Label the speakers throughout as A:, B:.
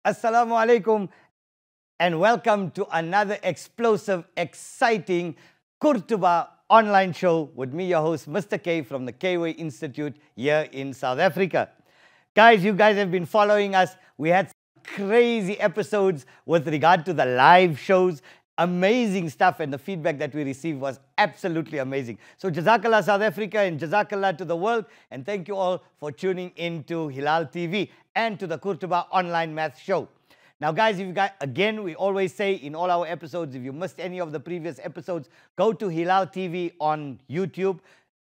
A: Assalamu alaikum and welcome to another explosive, exciting Qurtuba online show with me, your host, Mr. K from the QOA Institute here in South Africa. Guys, you guys have been following us. We had crazy episodes with regard to the live shows. Amazing stuff, and the feedback that we received was absolutely amazing. So Jazakallah South Africa and Jazakallah to the world, and thank you all for tuning in to Hilaal TV and to the Qurtuba Online Maths Show. Now guys, if you guys, again, we always say in all our episodes, if you missed any of the previous episodes, go to Hilaal TV on YouTube,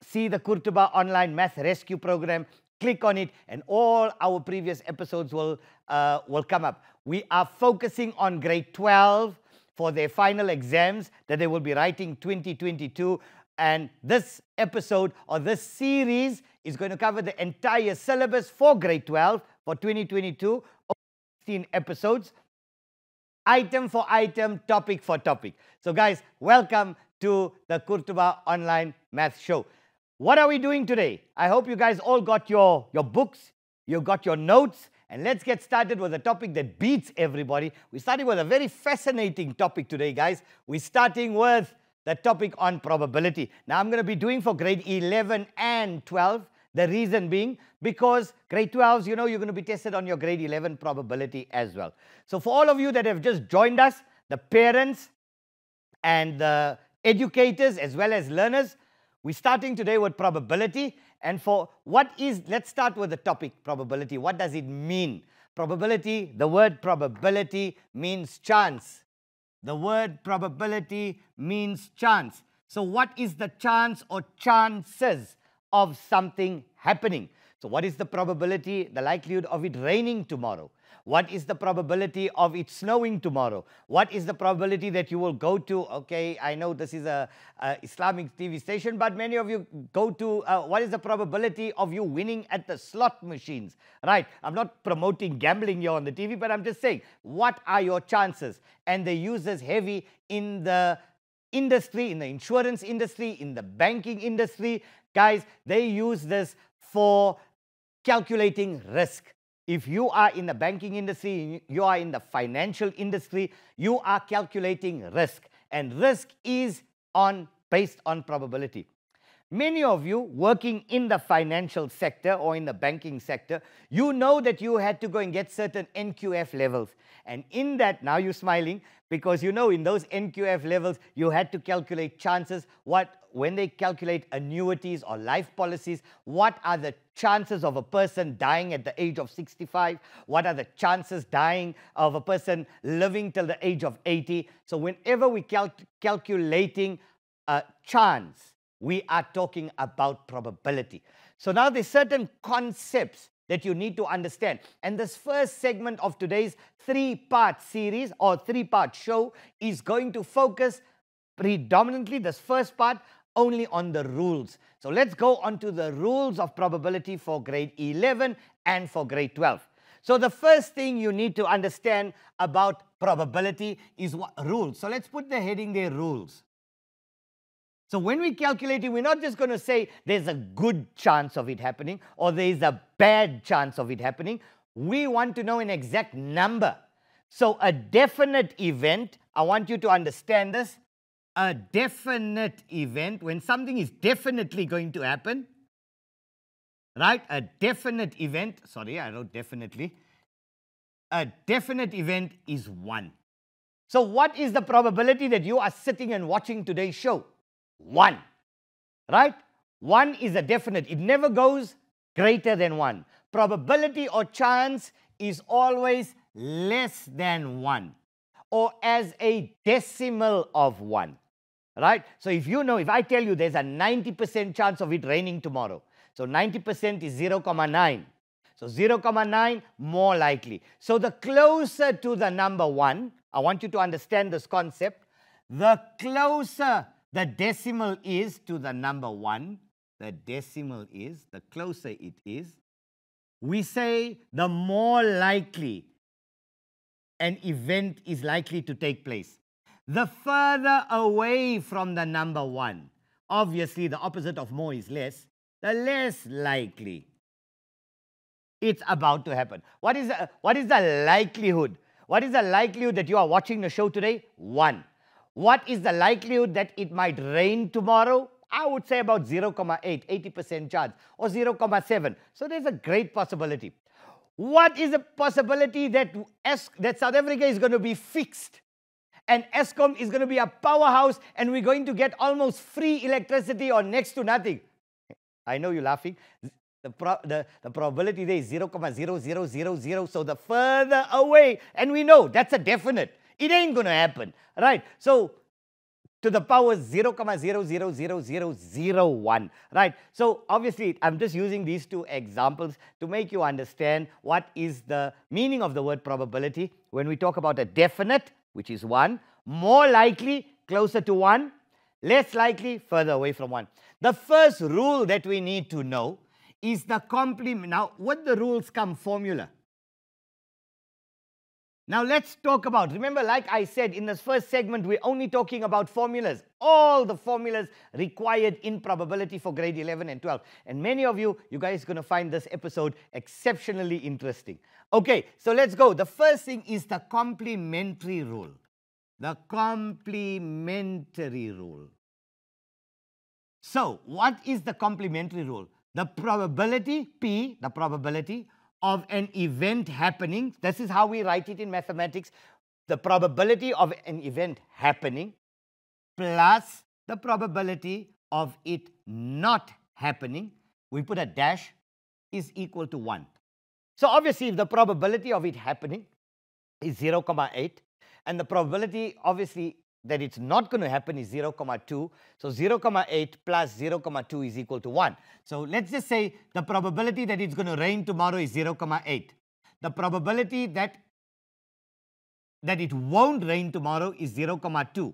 A: see the Qurtuba Online Maths Rescue program, click on it, and all our previous episodes will come up. We are focusing on grade 12 for their final exams that they will be writing 2022. And this episode or this series is going to cover the entire syllabus for grade 12 for 2022, 16 episodes, item for item, topic for topic. So guys, welcome to the Qurtuba Online Maths Show. What are we doing today? I hope you guys all got your books, you got your notes, and let's get started with a topic that beats everybody. We're starting with a very fascinating topic today, guys. We're starting with the topic on probability. Now, I'm going to be doing for grade 11 and 12. The reason being, because grade 12s, you know, you're going to be tested on your grade 11 probability as well. So for all of you that have just joined us, the parents and the educators as well as learners, we're starting today with probability. And for let's start with the topic probability. What does it mean? Probability, the word probability means chance. The word probability means chance. So what is the chance or chances of something happening? So what is the probability, the likelihood of it raining tomorrow? What is the probability of it snowing tomorrow? What is the probability that you will go to, okay, I know this is a Islamic TV station, but many of you go to, what is the probability of you winning at the slot machines, right? I'm not promoting gambling here on the TV, but I'm just saying, what are your chances? And they use this heavy in the industry, in the insurance industry, in the banking industry. Guys, they use this for calculating risk. If you are in the banking industry, you are in the financial industry, you are calculating risk. And risk is based on probability. Many of you working in the financial sector or in the banking sector, you know that you had to go and get certain NQF levels. And in that, now you're smiling, because you know in those NQF levels, you had to calculate chances. When they calculate annuities or life policies, what are the chances of a person dying at the age of 65? What are the chances dying of a person living till the age of 80? So whenever we calculating a chance, we are talking about probability. So now there's certain concepts that you need to understand. And this first segment of today's three-part series or three-part show is going to focus predominantly, this first part, only on the rules. So let's go on to the rules of probability for grade 11 and for grade 12. So the first thing you need to understand about probability is what rules. So let's put the heading there, rules. So when we calculate it, we're not just going to say there's a good chance of it happening or there's a bad chance of it happening. We want to know an exact number. So a definite event, I want you to understand this. A definite event, when something is definitely going to happen, right? A definite event, sorry, I wrote definitely. A definite event is 1. So what is the probability that you are sitting and watching today's show? 1, right? 1 is a definite. It never goes greater than 1. Probability or chance is always less than 1 or as a decimal of 1. Right? So if you know, if I tell you there's a 90% chance of it raining tomorrow, so 90% is 0.9. So 0.9 more likely. So the closer to the number 1, I want you to understand this concept, the closer the decimal is to the number 1, the decimal is, the closer it is, we say the more likely an event is likely to take place. The further away from the number 1, obviously the opposite of more is less, the less likely It's about to happen. What is the likelihood? What is the likelihood that you are watching the show today? 1. What is the likelihood that it might rain tomorrow? I would say about 0.8, 80% chance, or 0.7. So there's a great possibility. What is the possibility that South Africa is going to be fixed and Eskom is going to be a powerhouse and we're going to get almost free electricity or next to nothing? I know you're laughing. The probability there is 0.0000. So the further away, and we know that's a definite. It ain't going to happen, right? So to the power 0.000001, right? So obviously, I'm just using these two examples to make you understand what is the meaning of the word probability. When we talk about a definite, which is 1, more likely, closer to 1, less likely, further away from 1. The first rule that we need to know is the complement. Now, with the rules come formula. Now let's talk about, remember, like I said in this first segment, we're only talking about formulas. All the formulas required in probability for grade 11 and 12. And many of you guys are going to find this episode exceptionally interesting. Okay, so let's go. The first thing is the complementary rule. The complementary rule. So what is the complementary rule? The probability, P, the probability of an event happening. This is how we write it in mathematics. The probability of an event happening plus the probability of it not happening, we put a dash, is equal to 1. So obviously, if the probability of it happening is 0.8, and the probability, obviously, that it's not going to happen is 0.2. So 0.8 plus 0.2 is equal to 1. So let's just say the probability that it's going to rain tomorrow is 0.8. The probability that it won't rain tomorrow is 0.2.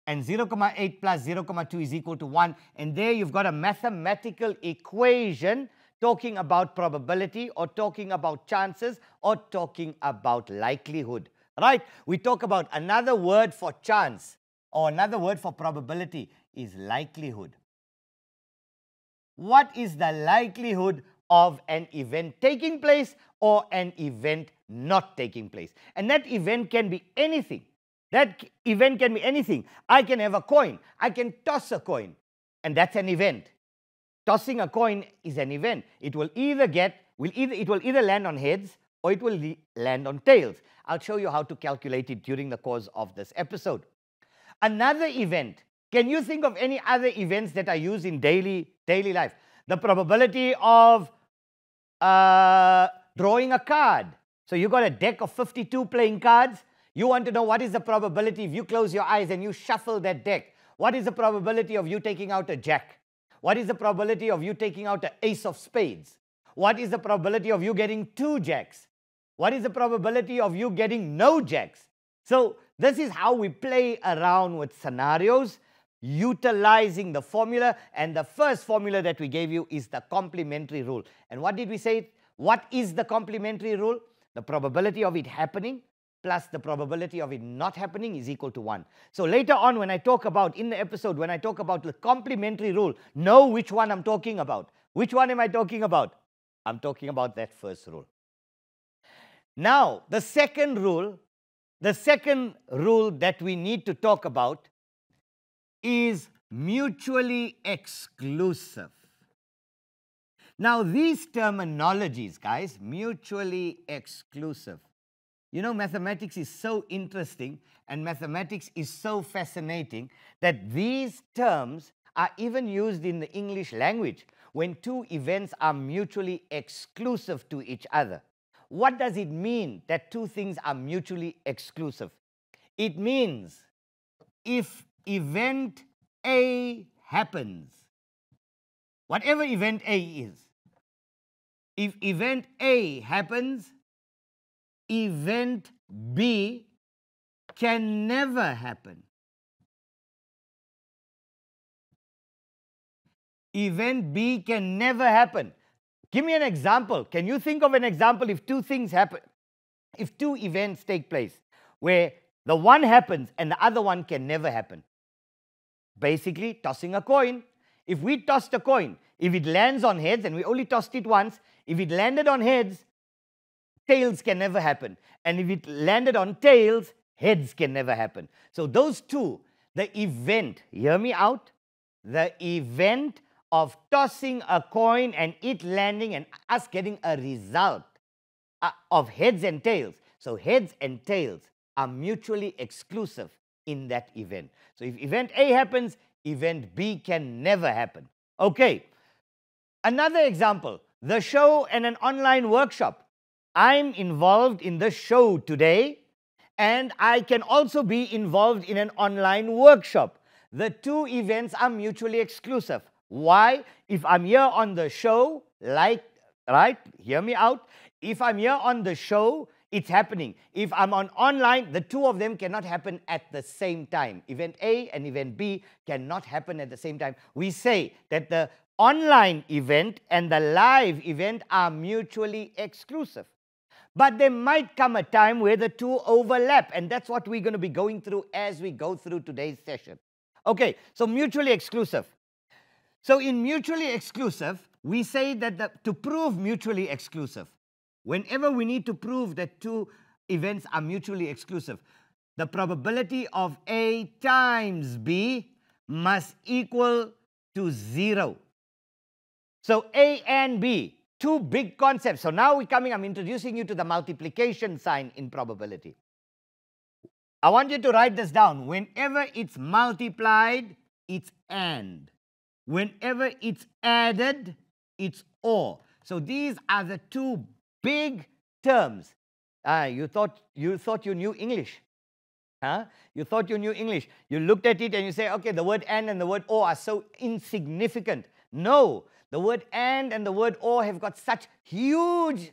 A: And 0.8 plus 0.2 is equal to 1. And there you've got a mathematical equation talking about probability, or talking about chances, or talking about likelihood. Right? We talk about another word for chance or another word for probability is likelihood. What is the likelihood of an event taking place or an event not taking place? And that event can be anything. That event can be anything. I can have a coin. I can toss a coin. And that's an event. Tossing a coin is an event. It will either land on heads or it will land on tails. I'll show you how to calculate it during the course of this episode. Another event. Can you think of any other events that are used in daily life? The probability of drawing a card. So you got a deck of 52 playing cards. You want to know what is the probability if you close your eyes and you shuffle that deck. What is the probability of you taking out a jack? What is the probability of you taking out an ace of spades? What is the probability of you getting 2 jacks? What is the probability of you getting no jacks? So this is how we play around with scenarios, utilizing the formula. And the first formula that we gave you is the complementary rule. And what did we say? What is the complementary rule? The probability of it happening plus the probability of it not happening is equal to 1. So later on, when I talk about, in the episode, when I talk about the complementary rule, know which one I'm talking about. Which one am I talking about? I'm talking about that first rule. Now, the second rule that we need to talk about is mutually exclusive. Now, these terminologies, guys, mutually exclusive. You know, mathematics is so interesting and mathematics is so fascinating that these terms are even used in the English language when two events are mutually exclusive to each other. What does it mean that two things are mutually exclusive? It means if event A happens, whatever event A is, if event A happens, event B can never happen. Event B can never happen. Give me an example. Can you think of an example if two things happen, if two events take place where the one happens and the other one can never happen? Basically, tossing a coin. If we tossed a coin, If it lands on heads, and we only tossed it once, if it landed on heads, tails can never happen. And if it landed on tails, heads can never happen. So those two, the event, hear me out, the event of tossing a coin and it landing and us getting a result of heads and tails. So heads and tails are mutually exclusive in that event. So if event A happens, event B can never happen. Okay. Another example, the show and an online workshop. I'm involved in the show today, and I can also be involved in an online workshop. The two events are mutually exclusive. Why? If I'm here on the show, right, hear me out. If I'm here on the show, it's happening. If I'm on online, the two of them cannot happen at the same time. Event A and event B cannot happen at the same time. We say that the online event and the live event are mutually exclusive. But there might come a time where the two overlap, and that's what we're going to be going through as we go through today's session. Okay, so mutually exclusive. So in mutually exclusive, we say that to prove mutually exclusive, whenever we need to prove that two events are mutually exclusive, the probability of A times B must equal to 0. So A and B, two big concepts. So now I'm introducing you to the multiplication sign in probability. I want you to write this down. Whenever it's multiplied, it's AND. Whenever it's added, it's OR. So these are the two big terms. You thought you knew English. Huh? You thought you knew English. You looked at it and you say, okay, the word and the word or are so insignificant. No, the word and the word or have got such huge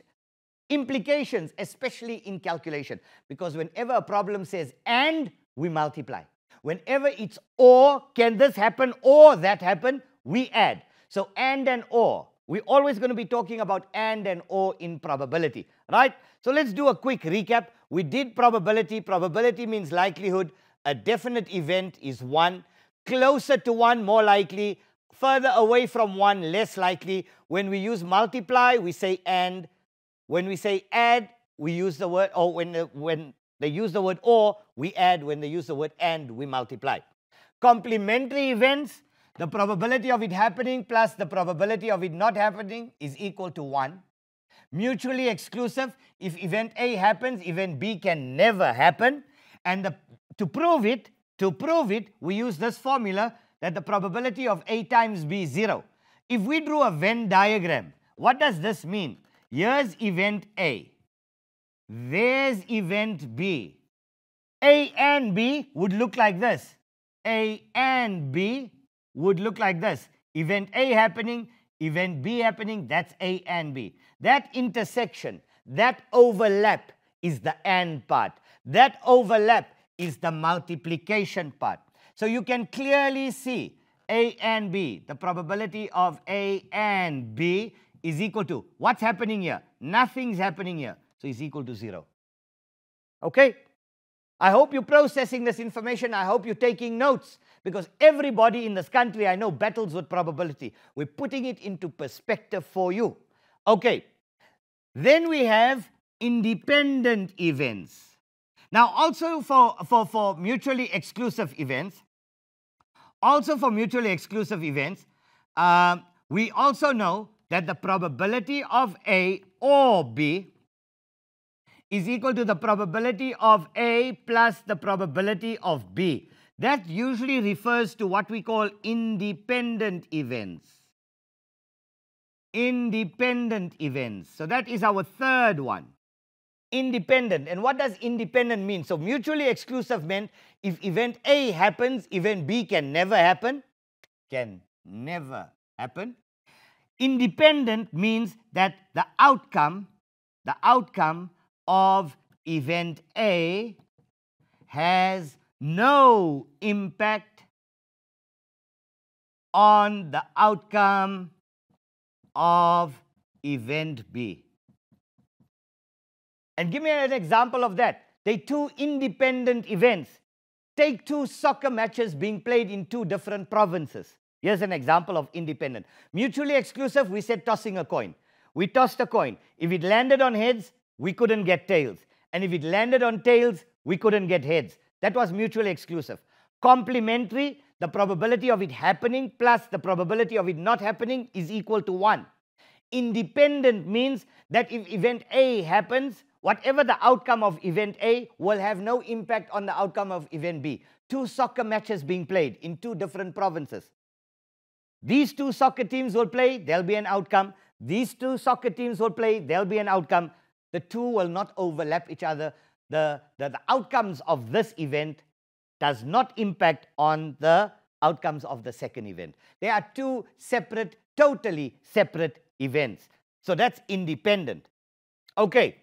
A: implications, especially in calculation. Because whenever a problem says and, we multiply. Whenever it's or, can this happen or that happen, we add. So and or. We're always going to be talking about and or in probability, right? So let's do a quick recap. We did probability. Probability means likelihood. A definite event is 1. Closer to 1, more likely. Further away from 1, less likely. When we use multiply, we say and. When we say add, we use the word, or when they use the word or, we add. When they use the word and, we multiply. Complementary events, the probability of it happening plus the probability of it not happening is equal to 1. Mutually exclusive, if event A happens, event B can never happen. And to prove it, we use this formula that the probability of A times B is 0. If we drew a Venn diagram, what does this mean? Here's event A. There's event B. A and B would look like this. A and B would look like this. Event A happening, event B happening, that's A and B. That intersection, that overlap is the and part. That overlap is the multiplication part. So you can clearly see A and B, the probability of A and B is equal to, what's happening here? Nothing's happening here. So it's equal to 0. Okay? I hope you're processing this information. I hope you're taking notes, because everybody in this country, I know, battles with probability. We're putting it into perspective for you. Okay. Then we have independent events. Now, also for mutually exclusive events, we also know that the probability of A or B is equal to the probability of A plus the probability of B. That usually refers to what we call independent events. Independent events. So that is our third one. Independent. And what does independent mean? So mutually exclusive meant if event A happens, event B can never happen. Can never happen. Independent means that the outcome of event A has no impact on the outcome of event B. And give me an example of that. They two independent events. Take two soccer matches being played in two different provinces. Here's an example of independent. Mutually exclusive, we said tossing a coin. We tossed a coin. If it landed on heads, we couldn't get tails. And if it landed on tails, we couldn't get heads. That was mutually exclusive. Complementary, the probability of it happening plus the probability of it not happening is equal to 1. Independent means that if event A happens, whatever the outcome of event A will have no impact on the outcome of event B. 2 soccer matches being played in 2 different provinces. These 2 soccer teams will play, there'll be an outcome. These 2 soccer teams will play, there'll be an outcome. The 2 will not overlap each other. The outcomes of this event does not impact on the outcomes of the second event. They are 2 separate, totally separate events. So that's independent. Okay.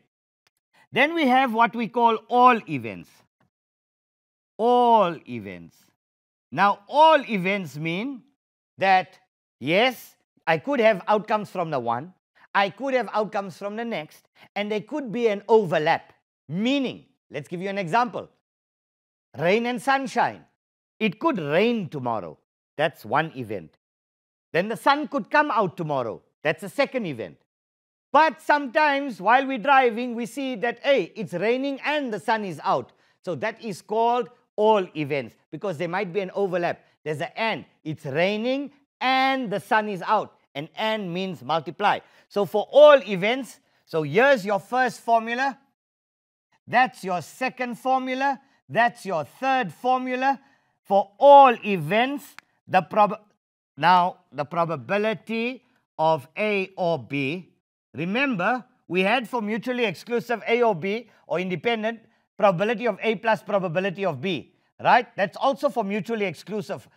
A: Then we have what we call all events. All events. Now, all events mean that, yes, I could have outcomes from the one, I could have outcomes from the next, and there could be an overlap. Meaning, let's give you an example. Rain and sunshine. It could rain tomorrow. That's one event. Then the sun could come out tomorrow. That's a second event. But sometimes while we're driving, we see that, hey, it's raining and the sun is out. So that is called all events because there might be an overlap. There's an and. It's raining and the sun is out. And means multiply. So for all events, so here's your first formula. That's your second formula. That's your third formula. For all events, the probability of A or B. Remember, we had for mutually exclusive A or B or independent, probability of A plus probability of B, right? That's also for mutually exclusive.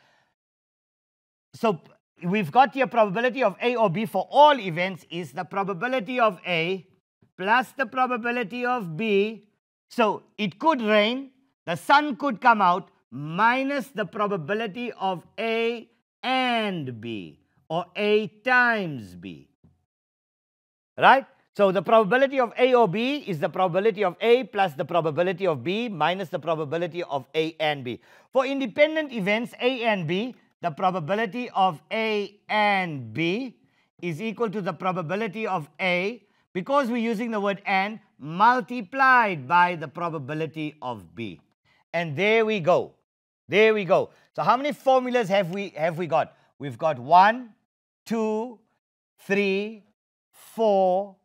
A: So we've got here probability of A or B for all events is the probability of A plus the probability of B. So it could rain, the sun could come out, minus the probability of A and B or A times B. Right? So the probability of A or B is the probability of A plus the probability of B minus the probability of A and B. For independent events A and B, the probability of A and B is equal to the probability of A, because we're using the word and, multiplied by the probability of B. And there we go. There we go. So how many formulas have we got? We've got 1, 2, 3, 4,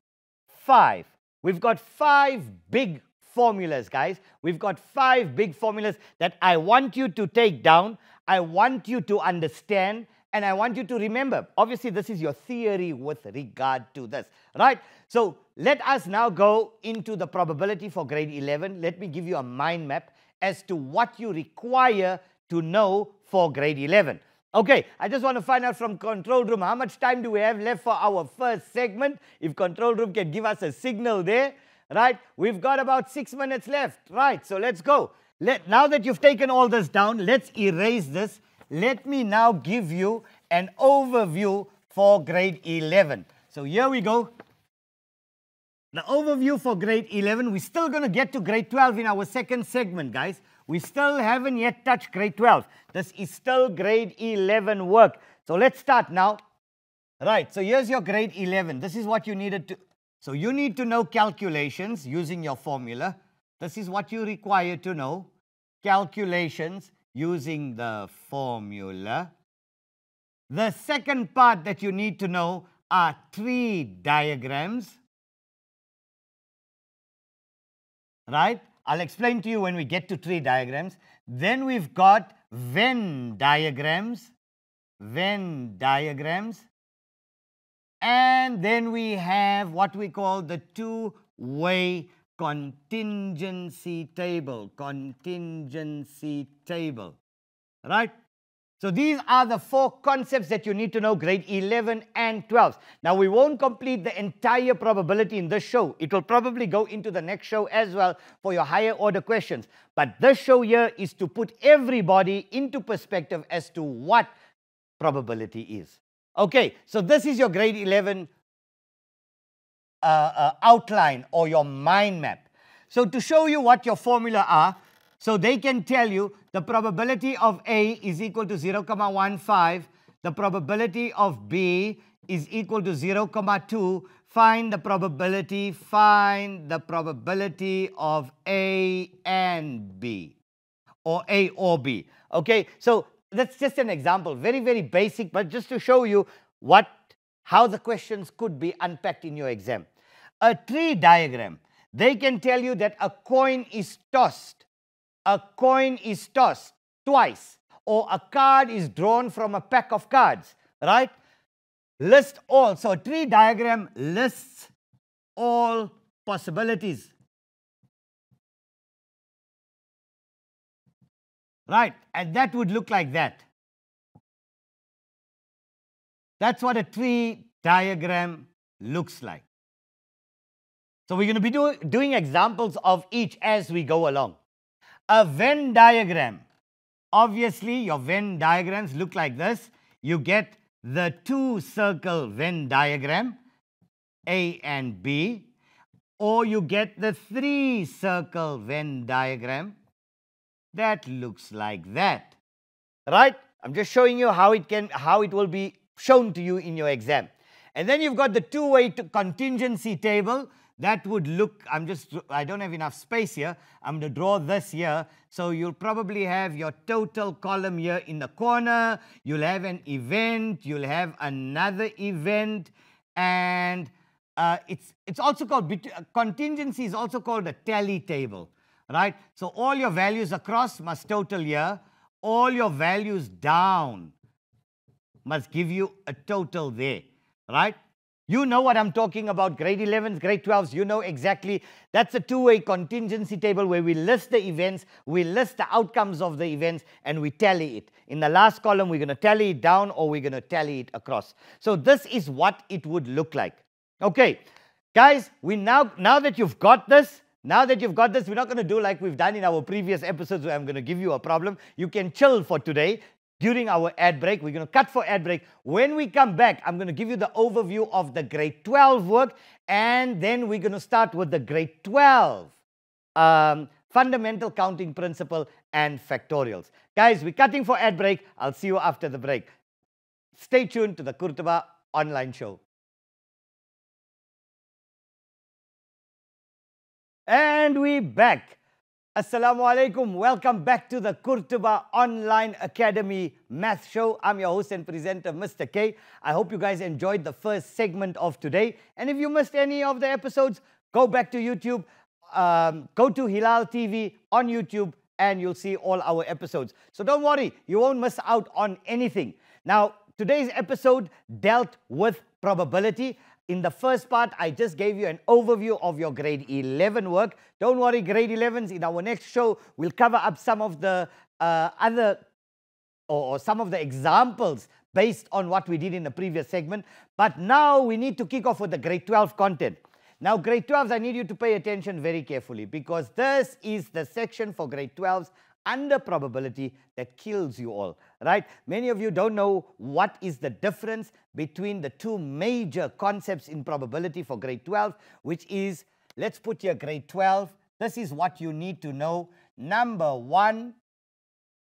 A: 5. We've got 5 big formulas, guys. We've got 5 big formulas that I want you to take down. I want you to understand, and I want you to remember. Obviously, this is your theory with regard to this, right? So let us now go into the probability for grade 11. Let me give you a mind map as to what you require to know for grade 11. Okay, I just want to find out from control room, how much time do we have left for our first segment? If control room can give us a signal there, right? We've got about 6 minutes left, right? So let's go. Now that you've taken all this down, let's erase this. Let me now give you an overview for grade 11. So here we go. The overview for grade 11, we're still going to get to grade 12 in our second segment, guys. We still haven't yet touched grade 12. This is still grade 11 work. So let's start now. Right, so here's your grade 11. This is what you needed to... So you need to know calculations using your formula. This is what you require to know. Calculations using the formula. The second part that you need to know are tree diagrams. Right? I'll explain to you when we get to tree diagrams. Then we've got Venn diagrams. Venn diagrams. And then we have what we call the two-way contingency table. Contingency table. Right? So these are the 4 concepts that you need to know, grade 11 and 12. Now, we won't complete the entire probability in this show. It will probably go into the next show as well for your higher order questions. But this show here is to put everybody into perspective as to what probability is. Okay, so this is your grade 11 outline or your mind map. So to show you what your formula are, so they can tell you the probability of A is equal to 0,15, the probability of B is equal to 0, 2. Find the probability of A and B, or A or B. Okay, so that's just an example, very, very basic, but just to show you how the questions could be unpacked in your exam. A tree diagram, they can tell you that a coin is tossed twice, or a card is drawn from a pack of cards, right? List all. So a tree diagram lists all possibilities. Right, and that would look like that. That's what a tree diagram looks like. So we're going to be doing examples of each as we go along. A Venn diagram. Obviously, your Venn diagrams look like this. You get the two-circle Venn diagram, A and B, or you get the three-circle Venn diagram that looks like that. Right? I'm just showing you how it will be shown to you in your exam. And then you've got the two-way contingency table. That would look, I don't have enough space here. I'm going to draw this here. So you'll probably have your total column here in the corner. You'll have an event. You'll have another event. And it's also called, contingency is also called a tally table. Right? So all your values across must total here. All your values down must give you a total there. Right? You know what I'm talking about, grade 11s, grade 12s, you know exactly. That's a two-way contingency table where we list the events, we list the outcomes of the events, and we tally it. In the last column, we're going to tally it down or we're going to tally it across. So this is what it would look like. Okay, guys, now that you've got this, we're not going to do like we've done in our previous episodes where I'm going to give you a problem. You can chill for today. During our ad break, we're going to cut for ad break. When we come back, I'm going to give you the overview of the grade 12 work, and then we're going to start with the grade 12 fundamental counting principle and factorials. Guys, we're cutting for ad break. I'll see you after the break. Stay tuned to the Qurtuba Online Show. And we're back. Assalamu alaikum. Welcome back to the Qurtuba Online Academy Math Show. I'm your host and presenter, Mr. K. I hope you guys enjoyed the first segment of today. And if you missed any of the episodes, go back to YouTube. Go to Hilaal TV on YouTube and you'll see all our episodes. So don't worry, you won't miss out on anything. Now, today's episode dealt with probability. In the first part, I just gave you an overview of your grade 11 work. Don't worry, grade 11s, in our next show, we'll cover up some of the some of the examples based on what we did in the previous segment. But now we need to kick off with the grade 12 content. Now, grade 12s, I need you to pay attention very carefully because this is the section for grade 12s under probability that kills you all, right? Many of you don't know what is the difference between the two major concepts in probability for grade 12, which is, let's put here grade 12. This is what you need to know. Number one,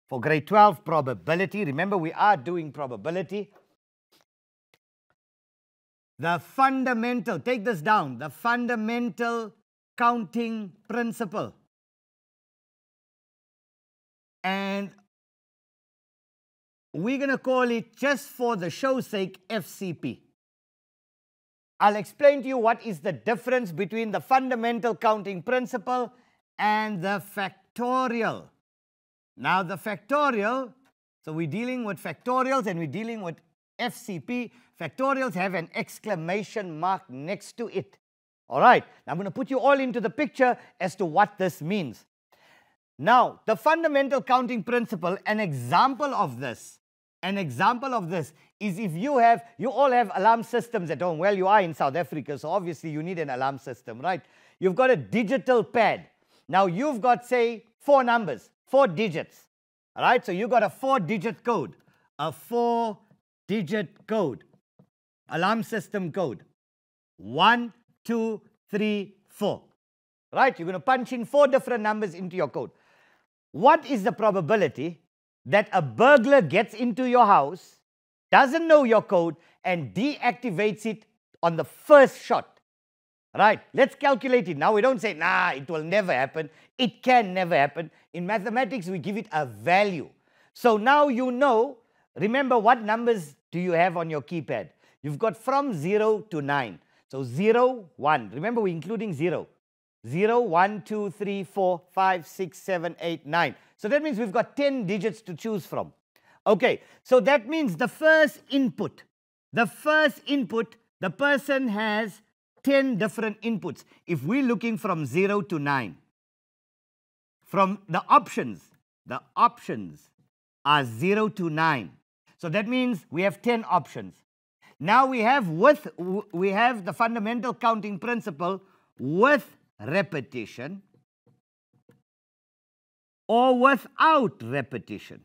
A: for grade 12 probability, remember we are doing probability. The fundamental, take this down, the fundamental counting principle. And we're going to call it, just for the show's sake, FCP. I'll explain to you what is the difference between the fundamental counting principle and the factorial. Now, the factorial, so we're dealing with factorials and we're dealing with FCP. Factorials have an exclamation mark next to it. All right, now I'm going to put you all into the picture as to what this means. Now, the fundamental counting principle, an example of this is if you all have alarm systems at home. Well, you are in South Africa, so obviously you need an alarm system, right? You've got a digital pad. Now, you've got, say, 4 numbers, 4 digits, all right? So you've got a 4-digit code, a 4-digit code, alarm system code, 1, 2, 3, 4, right? You're going to punch in 4 different numbers into your code. What is the probability that a burglar gets into your house doesn't know your code, and deactivates it on the first shot. Right? Let's calculate it. Now we don't say, nah, it will never happen. It can never happen. In mathematics, we give it a value. So now you know, remember what numbers do you have on your keypad? You've got from 0 to 9. So 0, 1. Remember, we're including 0. 0, 1, 2, 3, 4, 5, 6, 7, 8, 9. So that means we've got 10 digits to choose from. Okay, so that means the first input, the person has 10 different inputs. If we're looking from 0 to 9, from the options are 0 to 9. So that means we have 10 options. Now we have the fundamental counting principle with repetition or without repetition.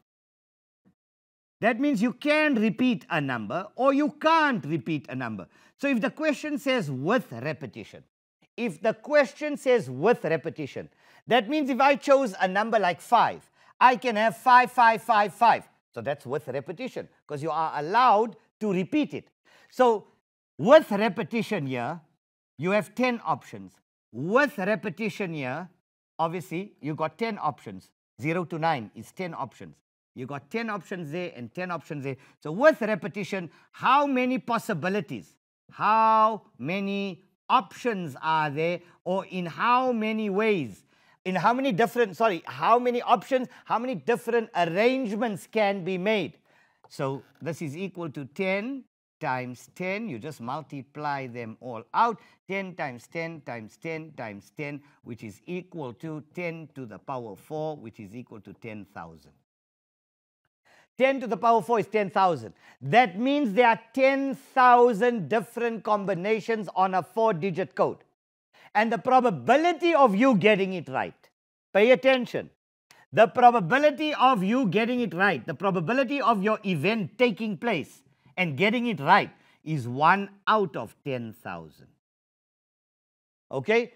A: That means you can repeat a number or you can't repeat a number. So if the question says with repetition, that means if I chose a number like 5, I can have 5, 5, 5, 5. So that's with repetition because you are allowed to repeat it. So with repetition here, you have 10 options. With repetition here, obviously, you got 10 options. 0 to 9 is 10 options. You got 10 options there and 10 options there. So with repetition, how many possibilities, how many options are there, or in how many ways, in how many different, how many options, how many different arrangements can be made? So this is equal to 10 times 10. You just multiply them all out. 10 times 10 times 10 times 10, which is equal to 10 to the power 4, which is equal to 10,000. 10 to the power 4 is 10,000. That means there are 10,000 different combinations on a 4-digit code. And the probability of you getting it right, pay attention, the probability of you getting it right, the probability of your event taking place and getting it right is 1 out of 10,000. Okay?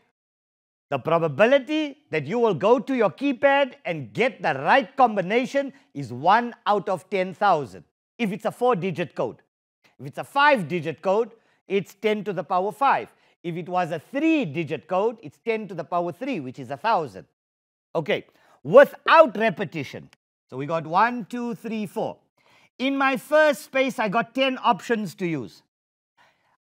A: The probability that you will go to your keypad and get the right combination is 1 out of 10,000 if it's a 4-digit code. If it's a 5-digit code, it's 10 to the power 5. If it was a 3-digit code, it's 10 to the power 3, which is 1,000. Okay, without repetition. So we got 1, 2, 3, 4. In my first space, I got 10 options to use.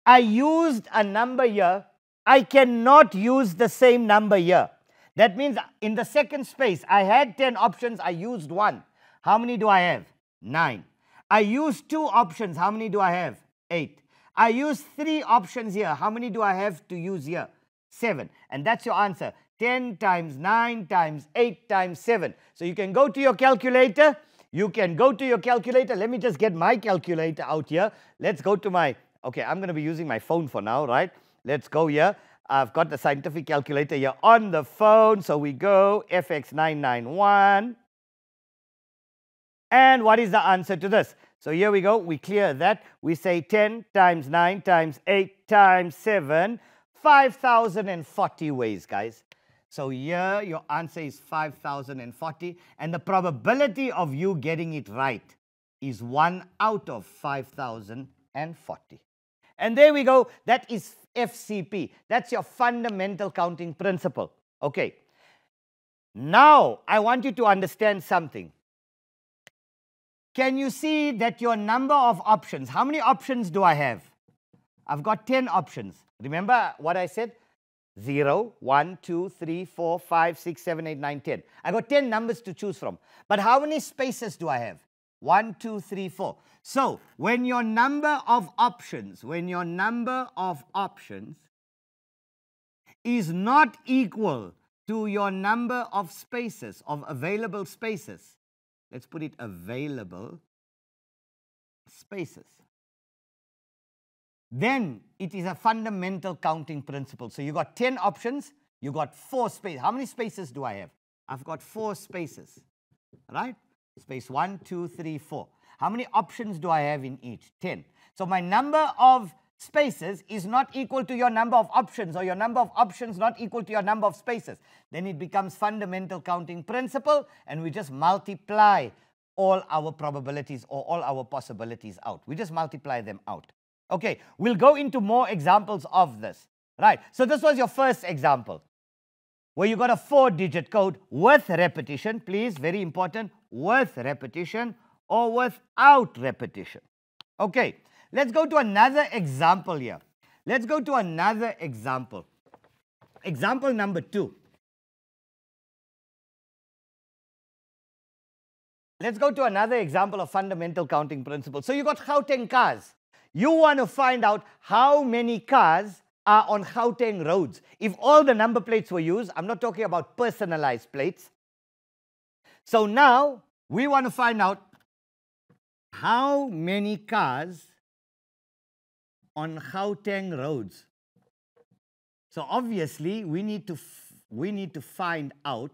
A: I used a number here. I cannot use the same number here. That means in the second space, I had 10 options. I used 1. How many do I have? 9. I used 2 options. How many do I have? 8. I used 3 options here. How many do I have to use here? 7. And that's your answer. 10 times 9 times 8 times 7. So you can go to your calculator. Let me just get my calculator out here. Let's go to my, okay, I'm going to be using my phone for now, right? Let's go here. I've got the scientific calculator here on the phone. So we go FX991. And what is the answer to this? So here we go. We clear that. We say 10 times 9 times 8 times 7, 5,040 ways, guys. So here your answer is 5,040. And the probability of you getting it right is 1 out of 5,040. And there we go. That is FCP. That's your fundamental counting principle. Okay. Now, I want you to understand something. Can you see that your number of options, how many options do I have? I've got 10 options. Remember what I said? 0, 1, 2, 3, 4, 5, 6, 7, 8, 9, 10. I got 10 numbers to choose from. But how many spaces do I have? 1, 2, 3, 4. So, when your number of options is not equal to your number of spaces, of available spaces, let's put it available spaces, then it is a fundamental counting principle. So you got 10 options, you got 4 spaces. How many spaces do I have? I've got 4 spaces, right? Space 1, 2, 3, 4. How many options do I have in each? 10. So my number of spaces is not equal to your number of options, or your number of options not equal to your number of spaces. Then it becomes fundamental counting principle, and we just multiply all our probabilities or all our possibilities out. We just multiply them out. Okay, we'll go into more examples of this. Right, so this was your first example, where you got a 4-digit code with repetition, please, very important, with repetition or without repetition. Okay, let's go to another example here. Let's go to another example. Example number 2. Let's go to another example of fundamental counting principles. So you got Gauteng cars. You want to find out how many cars are on Gauteng roads. If all the number plates were used, I'm not talking about personalized plates. So now we want to find out how many cars on Gauteng roads. So obviously we need to find out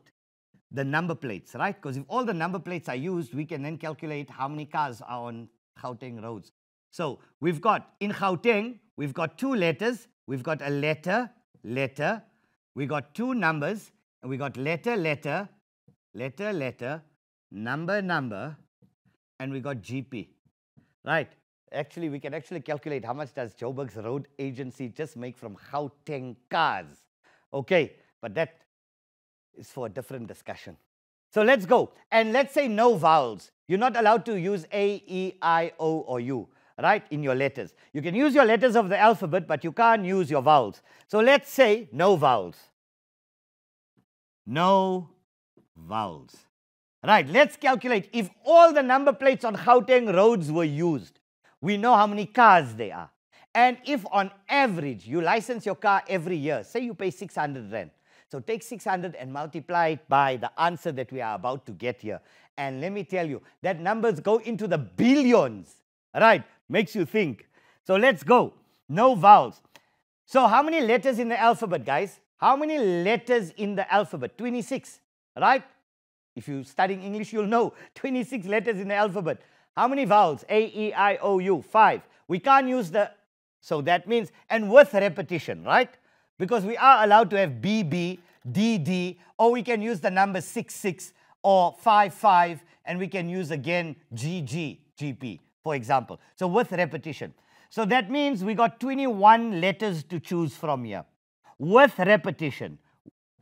A: the number plates, right? Because if all the number plates are used, we can then calculate how many cars are on Gauteng roads. So we've got, in Gauteng, we've got 2 letters. We've got a letter, letter. We got 2 numbers, and we got letter, letter, letter, letter, number, number, and we got GP, right? Actually, we can actually calculate how much does Joburg's road agency just make from Gauteng cars. Okay, but that is for a different discussion. So let's go. And let's say no vowels. You're not allowed to use A, E, I, O, or U, right, in your letters. You can use your letters of the alphabet, but you can't use your vowels. So let's say no vowels. No vowels. Right, let's calculate. If all the number plates on Gauteng roads were used, we know how many cars there are. And if on average you license your car every year, say you pay 600 Rand. So take 600 and multiply it by the answer that we are about to get here. And let me tell you, that numbers go into the billions. Right, makes you think. So let's go. No vowels. So how many letters in the alphabet, guys? How many letters in the alphabet? 26, right? If you're studying English, you'll know 26 letters in the alphabet. How many vowels? A, E, I, O, U, 5. We can't use the, so that means, and with repetition, right? Because we are allowed to have B, B, D, D, or we can use the number 6, 6, or 5, 5, and we can use again G, G, GP, for example. So with repetition. So that means we got 21 letters to choose from here. With repetition,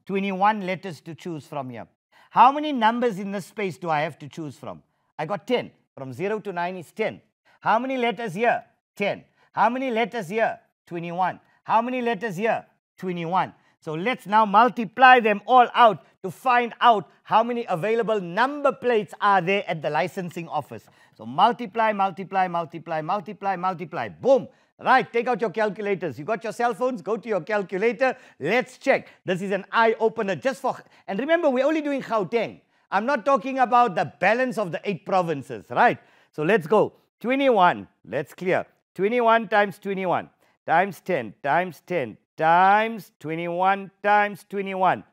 A: 21 letters to choose from here. How many numbers in this space do I have to choose from? I got 10. From 0 to 9 is 10. How many letters here? 10. How many letters here? 21. How many letters here? 21. So let's now multiply them all out to find out how many available number plates are there at the licensing office. So multiply, multiply, multiply, multiply, multiply. Boom. Right, take out your calculators. You got your cell phones? Go to your calculator. Let's check. This is an eye-opener just for... And remember, we're only doing Gauteng. I'm not talking about the balance of the 8 provinces, right? So let's go. 21. Let's clear. 21 times 21 times 10 times 10 times 21 times 21.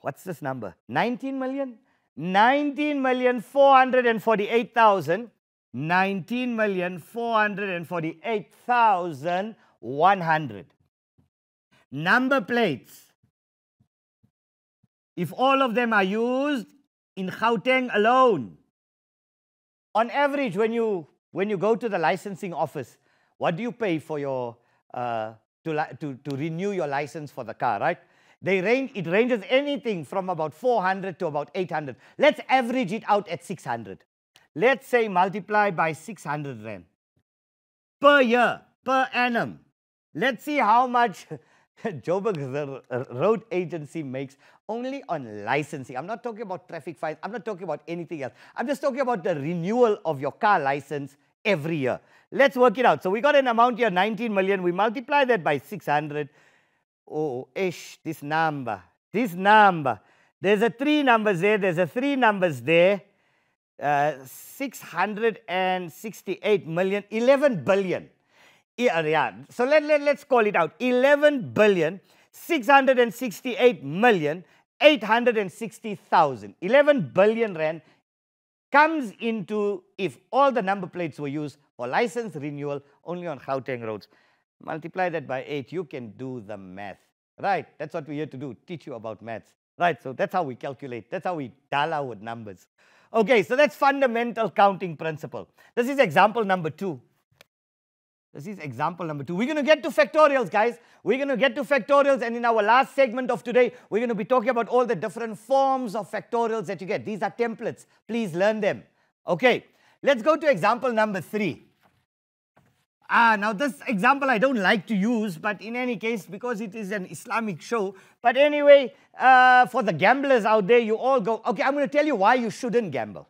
A: What's this number? 19 million? 19,448,000. 19,448,100. Number plates. If all of them are used in Gauteng alone, on average, when you go to the licensing office, what do you pay for your to renew your license for the car, right? It ranges anything from about 400 to about 800. Let's average it out at 600. Let's say multiply by 600 Rand per year, per annum. Let's see how much Joburg's road agency makes only on licensing. I'm not talking about traffic fines. I'm not talking about anything else. I'm just talking about the renewal of your car license every year. Let's work it out. So we got an amount here, 19 million. We multiply that by 600. Oh, this number. There's a 3 numbers there. There's a 3 numbers there. 668 million, 11 billion. Yeah. So let's call it out. 11 billion, 668 million, 860,000. 11 billion Rand comes into, if all the number plates were used for license renewal only on Gauteng roads. Multiply that by 8. You can do the math. Right? That's what we're here to do, teach you about maths. Right? So that's how we calculate. That's how we dala with numbers. Okay, so that's fundamental counting principle. This is example number 2. This is example number 2. We're going to get to factorials, guys. We're going to get to factorials, and in our last segment of today, we're going to be talking about all the different forms of factorials that you get. These are templates. Please learn them. Okay, let's go to example number 3. Now this example I don't like to use, but in any case, because it is an Islamic show. But anyway, for the gamblers out there, you all go, okay, I'm going to tell you why you shouldn't gamble.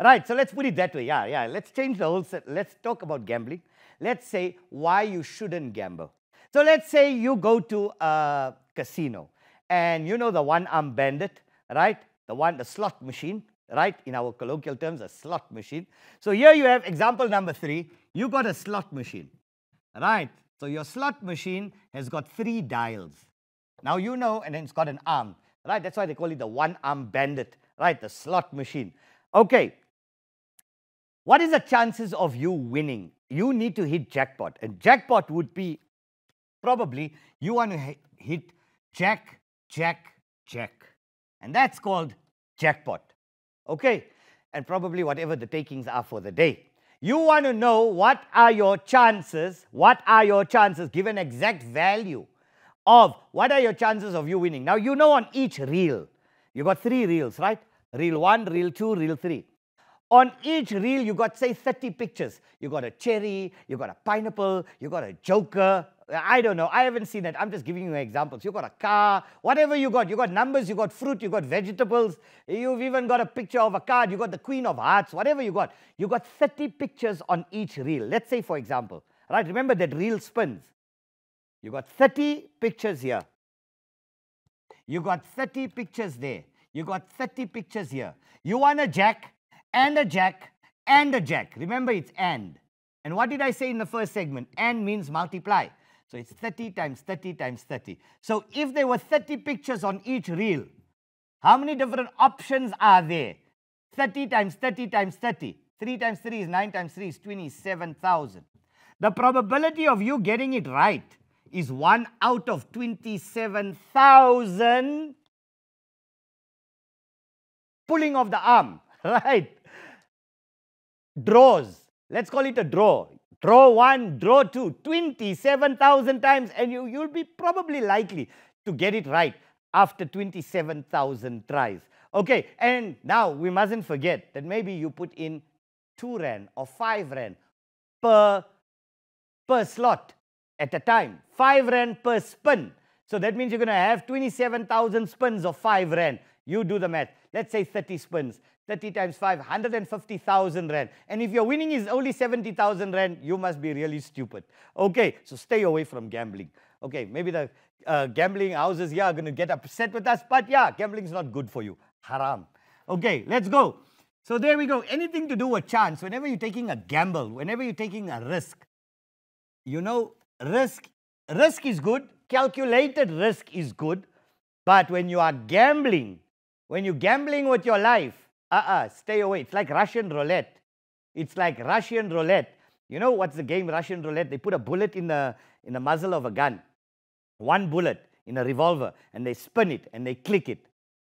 A: Right, so let's put it that way. Yeah, let's change the whole set. Let's talk about gambling. Let's say why you shouldn't gamble. So let's say you go to a casino, and you know the one-armed bandit, right? The slot machine, right? In our colloquial terms, a slot machine. So here you have example number 3. You got a slot machine, right? So your slot machine has got 3 dials. Now you know, and then it's got an arm, right? That's why they call it the one-armed bandit, right? The slot machine. Okay. What is the chances of you winning? You need to hit jackpot. And jackpot would be probably you want to hit jack, jack, jack. And that's called jackpot. Okay? And probably whatever the takings are for the day. You want to know what are your chances, give an exact value of what are your chances of you winning. Now you know on each reel, you got 3 reels, right? Reel 1, reel 2, reel 3. On each reel, you got, say, 30 pictures. You got a cherry, you got a pineapple, you got a joker. I don't know. I haven't seen it. I'm just giving you examples. You got a car, whatever you got. You got numbers, you got fruit, you got vegetables. You've even got a picture of a card. You got the Queen of Hearts, whatever you got. You got 30 pictures on each reel. Let's say, for example, right? Remember that reel spins. You got 30 pictures here. You got 30 pictures there. You got 30 pictures here. You want a jack, and a jack, and a jack. Remember, it's and. And what did I say in the first segment? And means multiply. So it's 30 times 30 times 30. So if there were 30 pictures on each reel, how many different options are there? 30 times 30 times 30. 3 times 3 is 9 times 3 is 27,000. The probability of you getting it right is 1 out of 27,000 pulling of the arm, right? Draws. Let's call it a draw. Draw 1, draw 2, 27,000 times, and you'll be probably likely to get it right after 27,000 tries. Okay, and now we mustn't forget that maybe you put in 2 Rand or 5 Rand per slot at a time. 5 Rand per spin. So that means you're going to have 27,000 spins of 5 Rand. You do the math. Let's say 30 spins. 30 times 5, 150,000 Rand. And if your winning is only 70,000 Rand, you must be really stupid. Okay, so stay away from gambling. Okay, maybe the gambling houses here are going to get upset with us, but yeah, gambling is not good for you. Haram. Okay, let's go. So there we go. Anything to do with chance, whenever you're taking a gamble, whenever you're taking a risk, you know, risk is good, calculated risk is good, but when you are gambling, when you're gambling with your life, stay away. It's like Russian roulette. It's like Russian roulette. You know what's the game Russian roulette? They put a bullet in the muzzle of a gun. 1 bullet in a revolver, and they spin it and they click it.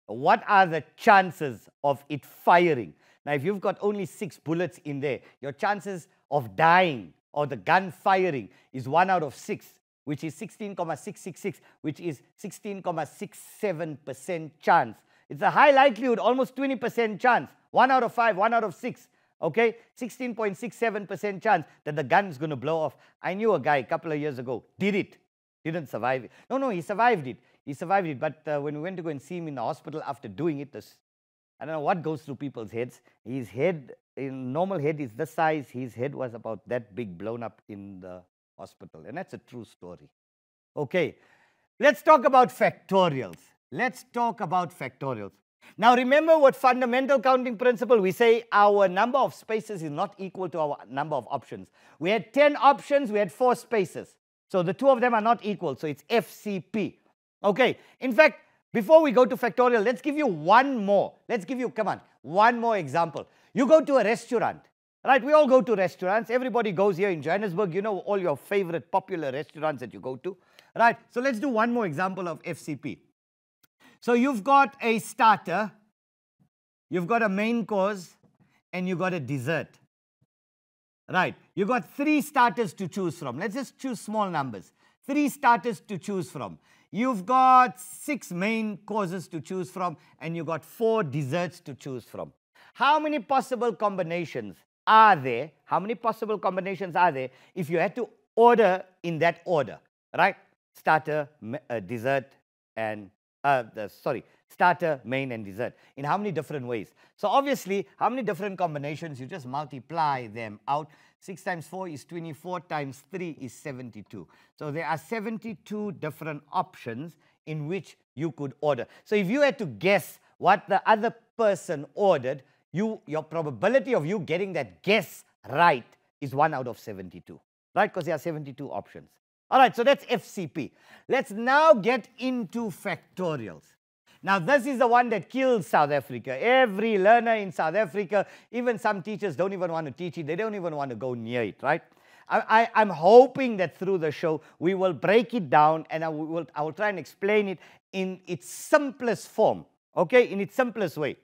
A: What are the chances of it firing? Now, if you've got only 6 bullets in there, your chances of dying or the gun firing is 1 out of 6, which is 16,666, which is 16,67% chance. It's a high likelihood, almost 20% chance. 1 out of 5, 1 out of 6. Okay, 16.67% chance that the gun is going to blow off. I knew a guy a couple of years ago, didn't survive it. No, he survived it. He survived it, but when we went to go and see him in the hospital after doing it, I don't know what goes through people's heads. His head, normal head is this size. His head was about that big, blown up in the hospital. And that's a true story. Okay, let's talk about factorials. Let's talk about factorials. Now remember what fundamental counting principle, we say our number of spaces is not equal to our number of options. We had 10 options, we had 4 spaces. So the 2 of them are not equal, so it's FCP. Okay, in fact, before we go to factorial, let's give you one more. Let's give you, come on, one more example. You go to a restaurant, right? We all go to restaurants. Everybody goes here in Johannesburg. You know all your favorite popular restaurants that you go to, right? So let's do one more example of FCP. So you've got a starter, you've got a main course, and you've got a dessert. Right, you've got 3 starters to choose from. Let's just choose small numbers. 3 starters to choose from. You've got 6 main courses to choose from, and you've got 4 desserts to choose from. How many possible combinations are there? How many possible combinations are there if you had to order in that order? Right? Starter, dessert, and starter, main, and dessert. In how many different ways? So obviously, how many different combinations? You just multiply them out. 6 times 4 is 24, times 3 is 72. So there are 72 different options in which you could order. So if you had to guess what the other person ordered, your probability of you getting that guess right is 1 out of 72. Right? Because there are 72 options. All right, so that's FCP. Let's now get into factorials. Now, this is the one that kills South Africa. Every learner in South Africa, even some teachers don't even want to teach it. They don't even want to go near it, right? I'm hoping that through the show, we will break it down and I will try and explain it in its simplest form, okay, in its simplest way.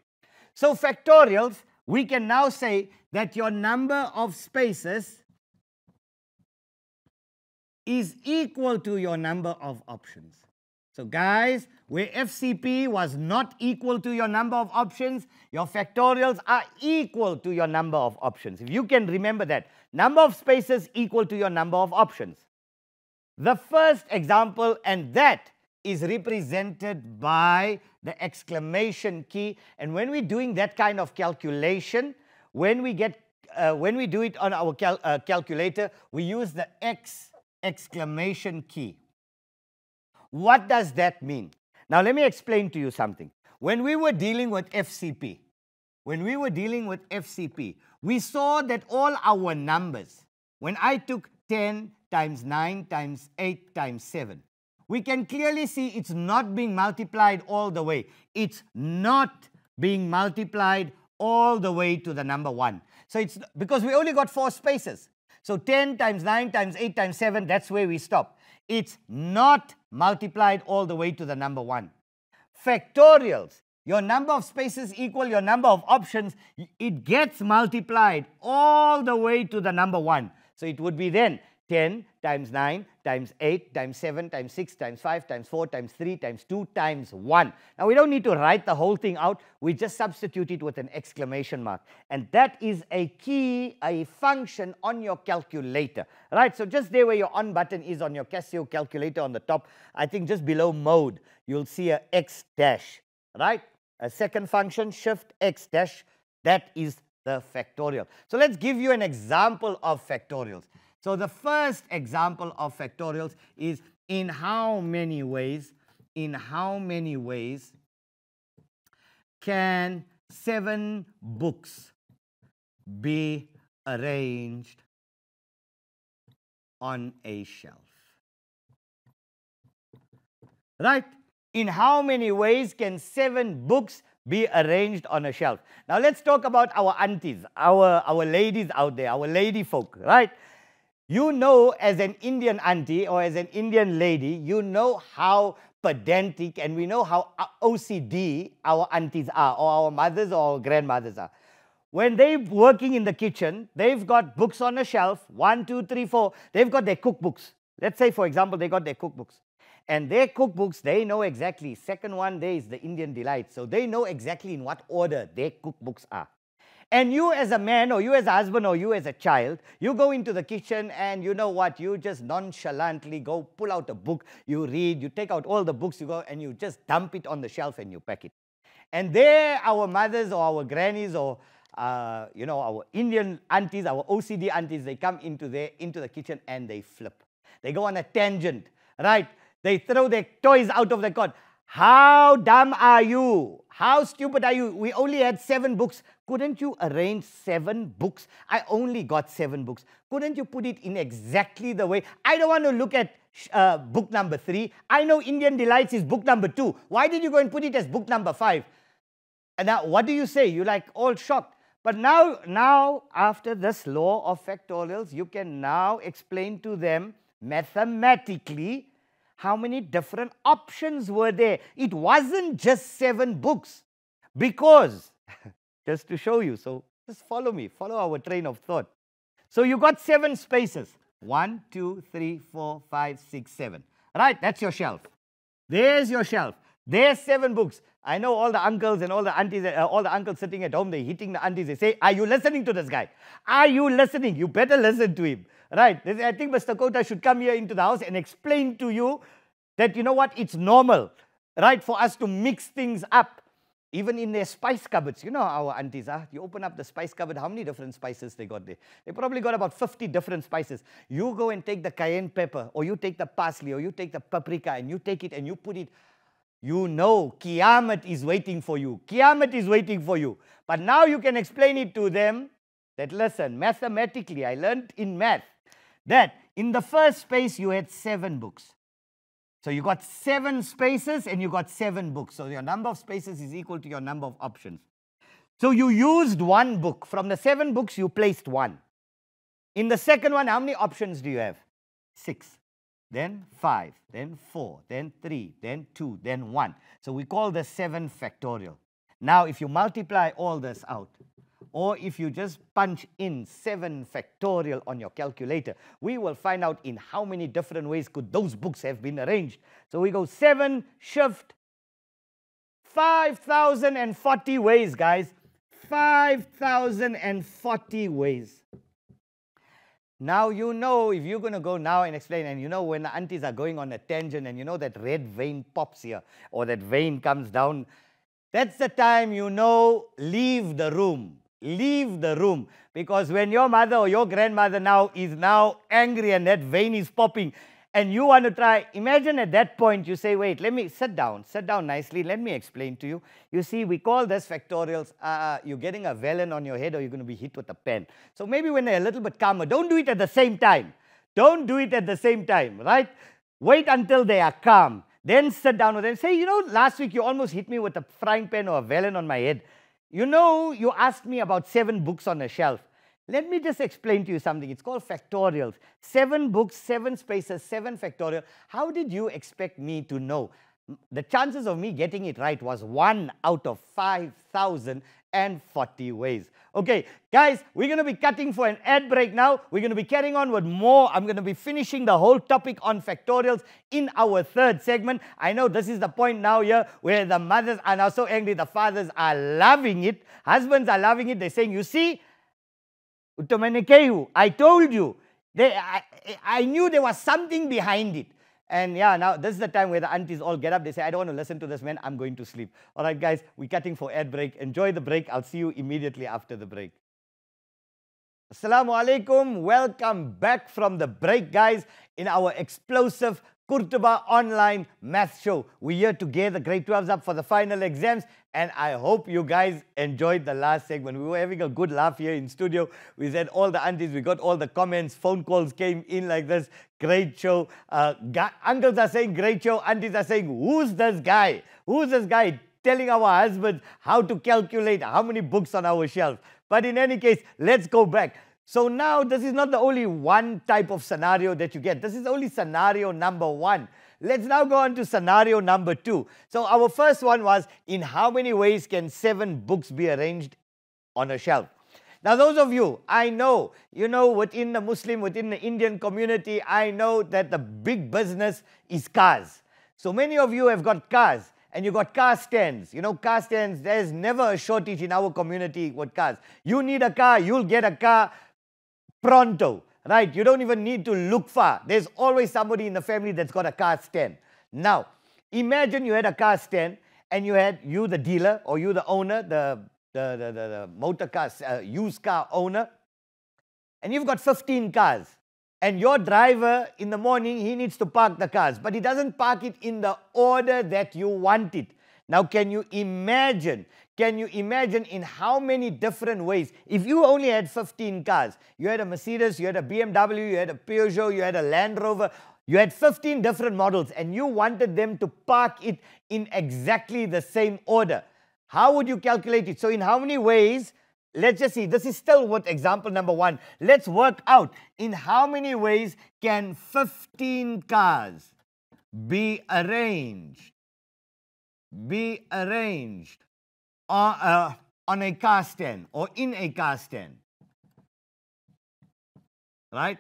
A: So factorials, we can now say that your number of spaces is equal to your number of options. So guys, where FCP was not equal to your number of options, your factorials are equal to your number of options. If you can remember that, number of spaces equal to your number of options. The first example, and that is represented by the exclamation key. And when we're doing that kind of calculation, when we do it on our calculator, we use the exclamation key. What does that mean? Now, let me explain to you something. When we were dealing with FCP, we saw that all our numbers, when I took 10 times 9 times 8 times 7, we can clearly see it's not being multiplied all the way. It's not being multiplied all the way to the number 1. So it's because we only got 4 spaces. So 10 times 9 times 8 times 7, that's where we stop. It's not multiplied all the way to the number 1. Factorials, your number of spaces equal your number of options, it gets multiplied all the way to the number 1. So it would be then 10 times 9 times 8 times 7 times 6 times 5 times 4 times 3 times 2 times 1. Now, we don't need to write the whole thing out. We just substitute it with an exclamation mark. And that is a key, a function on your calculator. Right? So just there where your on button is on your Casio calculator on the top, I think just below mode, you'll see a X dash. Right? A second function, shift X dash, that is the factorial. So let's give you an example of factorials. So the first example of factorials is in how many ways can 7 books be arranged on a shelf? Right? In how many ways can 7 books be arranged on a shelf? Now let's talk about our aunties, our ladies out there, our lady folk, right? You know, as an Indian auntie or as an Indian lady, you know how pedantic and we know how OCD our aunties are, or our mothers or our grandmothers are. When they're working in the kitchen, they've got books on a shelf, 1, 2, 3, 4. They've got their cookbooks. Let's say, for example, they got their cookbooks. And their cookbooks, they know exactly. Second one there is the Indian Delight. So they know exactly in what order their cookbooks are. And you as a man, or you as a husband, or you as a child, you go into the kitchen and you know what, you just nonchalantly go pull out a book, you read, you take out all the books, you go and you just dump it on the shelf and you pack it. And there our mothers or our grannies or you know, our Indian aunties, our OCD aunties, they come into the kitchen and they flip. They go on a tangent, right? They throw their toys out of the cot. How dumb are you? How stupid are you? We only had 7 books. Couldn't you arrange 7 books? I only got 7 books. Couldn't you put it in exactly the way? I don't want to look at book number 3. I know Indian Delights is book number 2. Why did you go and put it as book number 5? And now what do you say? You're like all shocked. But now after this law of factorials, you can now explain to them mathematically how many different options were there. It wasn't just 7 books, because just to show you. So just follow me, follow our train of thought. So you got 7 spaces. 1, 2, 3, 4, 5, 6, 7. Right, that's your shelf. There's your shelf. There's 7 books. I know all the uncles and all the aunties, all the uncles sitting at home, they're hitting the aunties. They say, are you listening to this guy? Are you listening? You better listen to him. Right? I think Mr. Kota should come here into the house and explain to you that, you know what, it's normal, right, for us to mix things up. Even in their spice cupboards, you know our aunties are. You open up the spice cupboard, how many different spices they got there? They probably got about 50 different spices. You go and take the cayenne pepper, or you take the parsley, or you take the paprika, and you take it and you put it. You know, Qiyamah is waiting for you. Qiyamah is waiting for you. But now you can explain it to them that, listen, mathematically, I learned in math that in the first space you had 7 books. So you got 7 spaces and you got 7 books. So your number of spaces is equal to your number of options. So you used 1 book. From the 7 books, you placed 1. In the second one, how many options do you have? 6. Then 5. Then 4. Then 3. Then 2. Then 1. So we call this 7 factorial. Now, if you multiply all this out, or if you just punch in 7 factorial on your calculator, we will find out in how many different ways could those books have been arranged. So we go 7 shift 5,040 ways, guys. 5,040 ways. Now, you know, if you're going to go now and explain, and you know when the aunties are going on a tangent and you know that red vein pops here, or that vein comes down, that's the time you know, leave the room. Leave the room, because when your mother or your grandmother now is angry and that vein is popping and you want to try, imagine at that point you say, wait, let me sit down nicely, let me explain to you. You see, we call this factorials. You're getting a vellum on your head or you're going to be hit with a pen. So maybe when they're a little bit calmer, don't do it at the same time. Don't do it at the same time, right? Wait until they are calm. Then sit down with them and say, you know, last week you almost hit me with a frying pan or a vellum on my head. You know, you asked me about 7 books on a shelf. Let me just explain to you something. It's called factorials. 7 books, 7 spaces, 7 factorial. How did you expect me to know? The chances of me getting it right was 1 out of 5,040 ways. Okay, guys, we're going to be cutting for an ad break now. We're going to be carrying on with more. I'm going to be finishing the whole topic on factorials in our 3rd segment. I know this is the point now here where the mothers are now so angry. The fathers are loving it. Husbands are loving it. They're saying, you see, I told you. I knew there was something behind it. And yeah, now this is the time where the aunties all get up. They say, I don't want to listen to this man. I'm going to sleep. All right, guys, we're cutting for ad break. Enjoy the break. I'll see you immediately after the break. Assalamu alaikum. Welcome back from the break, guys, in our explosive Qurtuba Online Maths Show. We're here to gear the grade 12s up for the final exams, and I hope you guys enjoyed the last segment. We were having a good laugh here in studio. We said all the aunties, we got all the comments, phone calls came in like this. Great show. Uncles are saying great show. Aunties are saying, who's this guy? Who's this guy telling our husbands how to calculate how many books on our shelf? But in any case, let's go back. So now this is not the only one type of scenario that you get. This is only scenario number 1. Let's now go on to scenario number 2. So our first one was, in how many ways can 7 books be arranged on a shelf? Now those of you, I know, you know, within the Muslim, within the Indian community, I know that the big business is cars. So many of you have got cars. And you got car stands. You know, car stands, there's never a shortage in our community with cars. You need a car, you'll get a car pronto, right? You don't even need to look far. There's always somebody in the family that's got a car stand. Now, imagine you had a car stand and you had the dealer, or you the owner, the motor car, used car owner, and you've got 15 cars. And your driver, in the morning, he needs to park the cars, but he doesn't park it in the order that you want it. Now, can you imagine in how many different ways, if you only had 15 cars, you had a Mercedes, you had a BMW, you had a Peugeot, you had a Land Rover, you had 15 different models, and you wanted them to park it in exactly the same order. How would you calculate it? So in how many ways? Let's just see, this is still what example number 1. Let's work out in how many ways can 15 cars be arranged on a car stand or in a car stand. Right?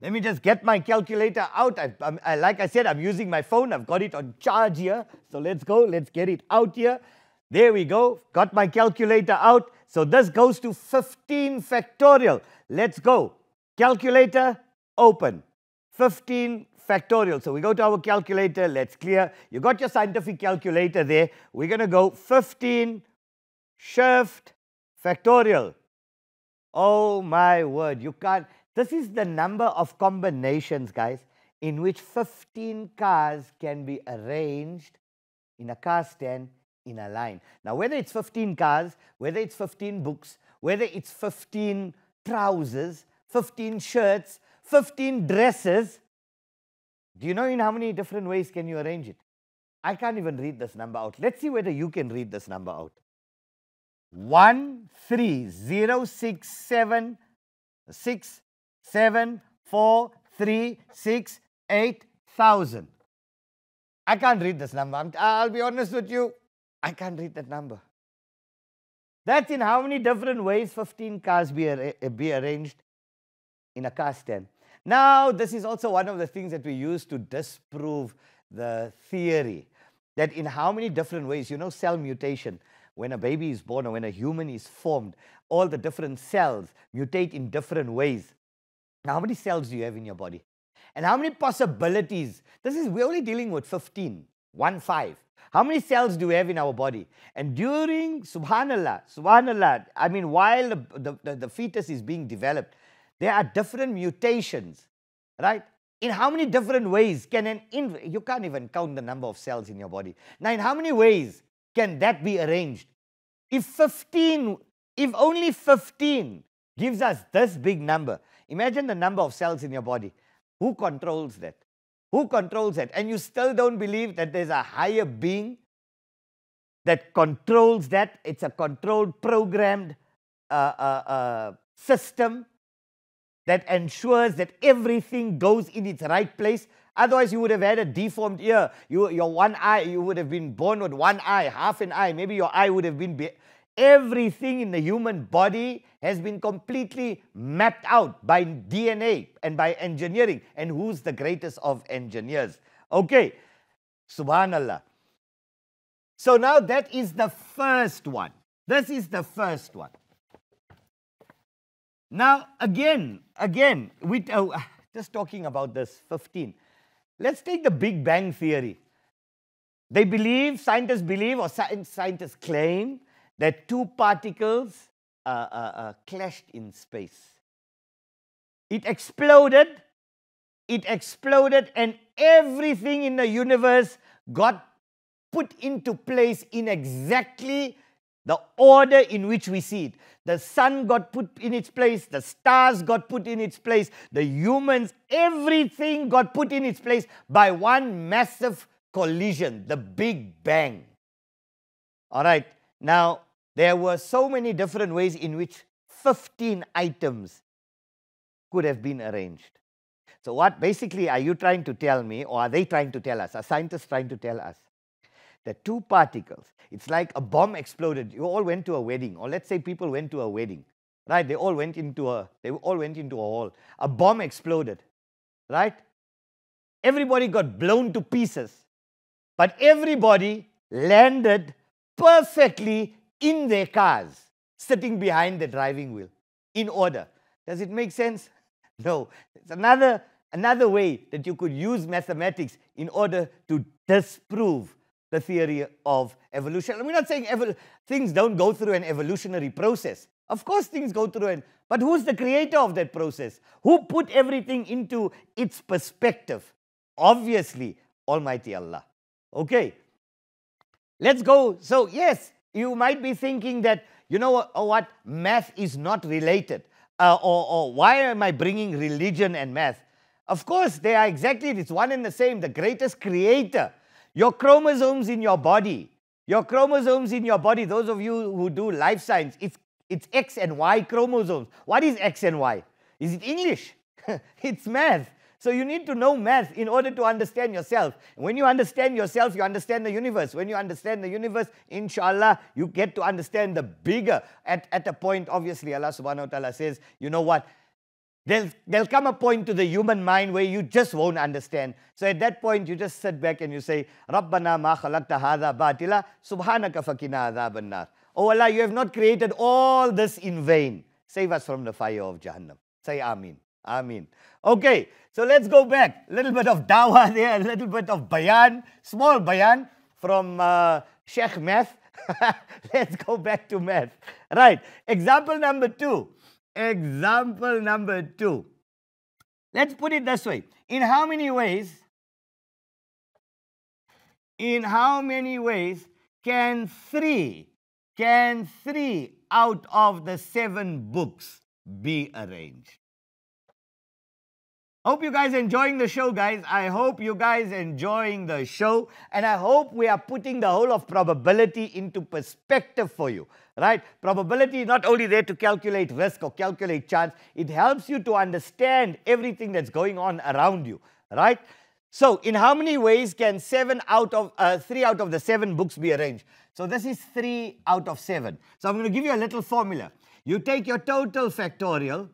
A: Let me just get my calculator out. Like I said, I'm using my phone. I've got it on charge here. So let's go. Let's get it out here. There we go. Got my calculator out. So this goes to 15 factorial. Let's go. Calculator, open. 15 factorial. So we go to our calculator. Let's clear. You got your scientific calculator there. We're going to go 15 shift factorial. Oh my word. You can't. This is the number of combinations, guys, in which 15 cars can be arranged in a car stand in a line. Now, whether it's 15 cars, whether it's 15 books, whether it's 15 trousers, 15 shirts, 15 dresses, do you know in how many different ways can you arrange it? I can't even read this number out. Let's see whether you can read this number out. 1,306,7,4,3,6,8,000. I can't read this number. I'll be honest with you. I can't read that number. That's in how many different ways 15 cars be arranged in a car stand. Now, this is also one of the things that we use to disprove the theory that in how many different ways, you know, cell mutation, when a baby is born or when a human is formed, all the different cells mutate in different ways. Now, how many cells do you have in your body? And how many possibilities? We're only dealing with 15, 1-5. How many cells do we have in our body? And during, subhanallah, I mean, while the fetus is being developed, there are different mutations, right? In how many different ways can you can't even count the number of cells in your body. Now, in how many ways can that be arranged? If only 15 gives us this big number, imagine the number of cells in your body. Who controls that? Who controls that? And you still don't believe that there's a higher being that controls that? It's a controlled, programmed system that ensures that everything goes in its right place. Otherwise, you would have had a deformed ear. Your one eye, you would have been born with one eye, half an eye. Maybe your eye would have been... Everything in the human body has been completely mapped out by DNA and by engineering. And who's the greatest of engineers? Okay, subhanallah. So now that is the first one. This is the first one. Now, again, just talking about this 15. Let's take the Big Bang theory. They believe, scientists believe, or scientists claim that two particles clashed in space. It exploded, and everything in the universe got put into place in exactly the order in which we see it. The sun got put in its place, the stars got put in its place, the humans, everything got put in its place by one massive collision, the Big Bang. All right, now there were so many different ways in which 15 items could have been arranged. So what basically are you trying to tell me, or are they trying to tell us? Are scientists trying to tell us that two particles, it's like a bomb exploded. You all went to a wedding, or let's say people went to a wedding, right? They all went into a hall. A bomb exploded, right? Everybody got blown to pieces, but everybody landed perfectly in their cars, sitting behind the driving wheel, in order. Does it make sense? No. It's another way that you could use mathematics in order to disprove the theory of evolution. We're not saying things don't go through an evolutionary process. Of course things go through but who's the creator of that process? Who put everything into its perspective? Obviously, Almighty Allah. Okay. Let's go. So yes, you might be thinking that, you know what, math is not related. Or why am I bringing religion and math? Of course, they are exactly, it's one and the same, the greatest creator. Your chromosomes in your body, those of you who do life science, it's X and Y chromosomes. What is X and Y? Is it English? It's math. So you need to know math in order to understand yourself. When you understand yourself, you understand the universe. When you understand the universe, inshallah, you get to understand the bigger. At a point, obviously, Allah subhanahu wa ta'ala says, you know what? There'll come a point to the human mind where you just won't understand. So at that point, you just sit back and you say, Rabbana ma khalaqta hadha batila, subhanaka fakina adhaban nar. Oh Allah, you have not created all this in vain. Save us from the fire of Jahannam. Say Ameen. Ameen. Okay, so let's go back. A little bit of dawah there, a little bit of bayan, small bayan from Sheikh Math. Let's go back to math. Right, example number 2. Example number 2. Let's put it this way. In how many ways can 3 out of the 7 books be arranged? Hope you guys enjoying the show, guys. I hope you guys enjoying the show, and I hope we are putting the whole of probability into perspective for you, right? Probability is not only there to calculate risk or calculate chance, it helps you to understand everything that's going on around you, right? So, in how many ways can 3 out of the 7 books be arranged? So, this is 3 out of 7. So, I'm going to give you a little formula. You take your total factorial,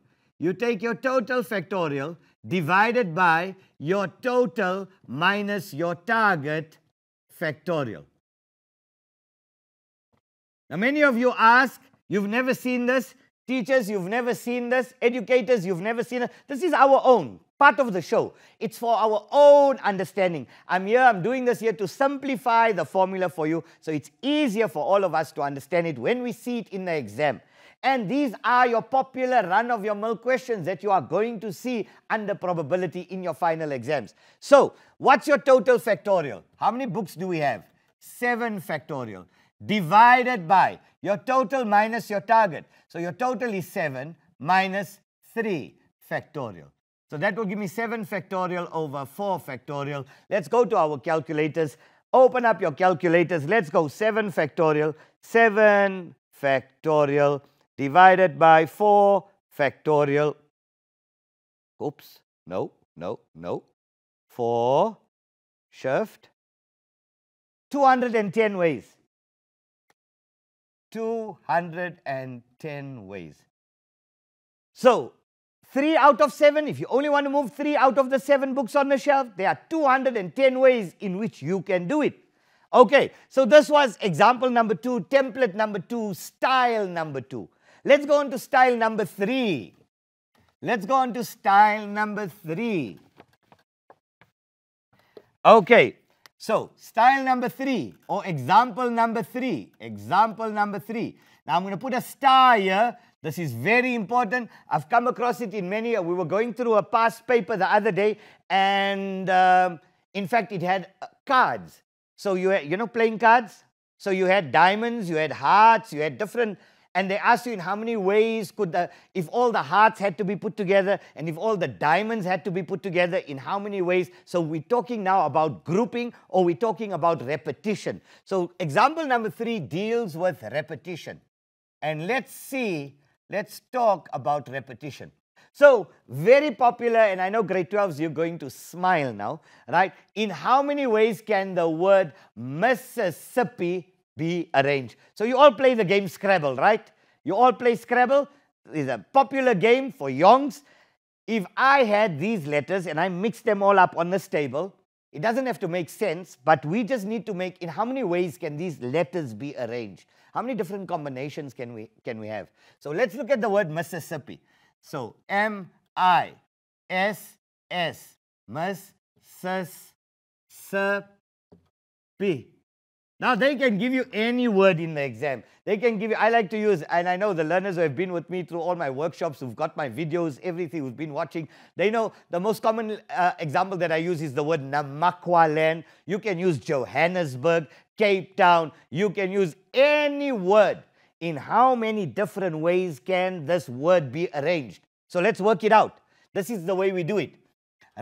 A: divided by your total minus your target factorial. Now, many of you ask, you've never seen this. Teachers, you've never seen this. Educators, you've never seen it. This is our own part of the show. It's for our own understanding. I'm doing this here to simplify the formula for you so it's easier for all of us to understand it when we see it in the exam. And these are your popular run-of-your-mill questions that you are going to see under probability in your final exams. So, what's your total factorial? How many books do we have? 7 factorial. Divided by your total minus your target. So, your total is 7 minus 3 factorial. So, that will give me 7 factorial over 4 factorial. Let's go to our calculators. Open up your calculators. Let's go 7 factorial. 7 factorial. Divided by 4 factorial. Oops, no. 4, shift, 210 ways. 210 ways. So, 3 out of 7, if you only want to move 3 out of the 7 books on the shelf, there are 210 ways in which you can do it. Okay, so this was example number 2, template number 2, style number 2. Let's go on to style number 3. Okay, so style number 3 or example number 3. Now I'm going to put a star here. This is very important. I've come across it in many. We were going through a past paper the other day, and in fact it had cards. So you had, playing cards. So you had diamonds, you had hearts, you had different. And they asked you in how many ways could if all the hearts had to be put together and if all the diamonds had to be put together, in how many ways? So we're talking now about grouping, or we're talking about repetition. So example number 3 deals with repetition. And let's talk about repetition. So very popular, and I know grade 12s, you're going to smile now, right? In how many ways can the word Mississippi be arranged? So you all play the game Scrabble, right? You all play Scrabble. It's a popular game for yongs. If I had these letters and I mixed them all up on this table, it doesn't have to make sense, but we just need to make, in how many ways can these letters be arranged? How many different combinations can we have? So let's look at the word Mississippi. So M-I-S-S, Mississippi. Now, they can give you any word in the exam. They can give you, I like to use, and I know the learners who have been with me through all my workshops, who've got my videos, everything, who've been watching, they know the most common example that I use is the word Namakwaland. You can use Johannesburg, Cape Town. You can use any word. In how many different ways can this word be arranged? So let's work it out. This is the way we do it.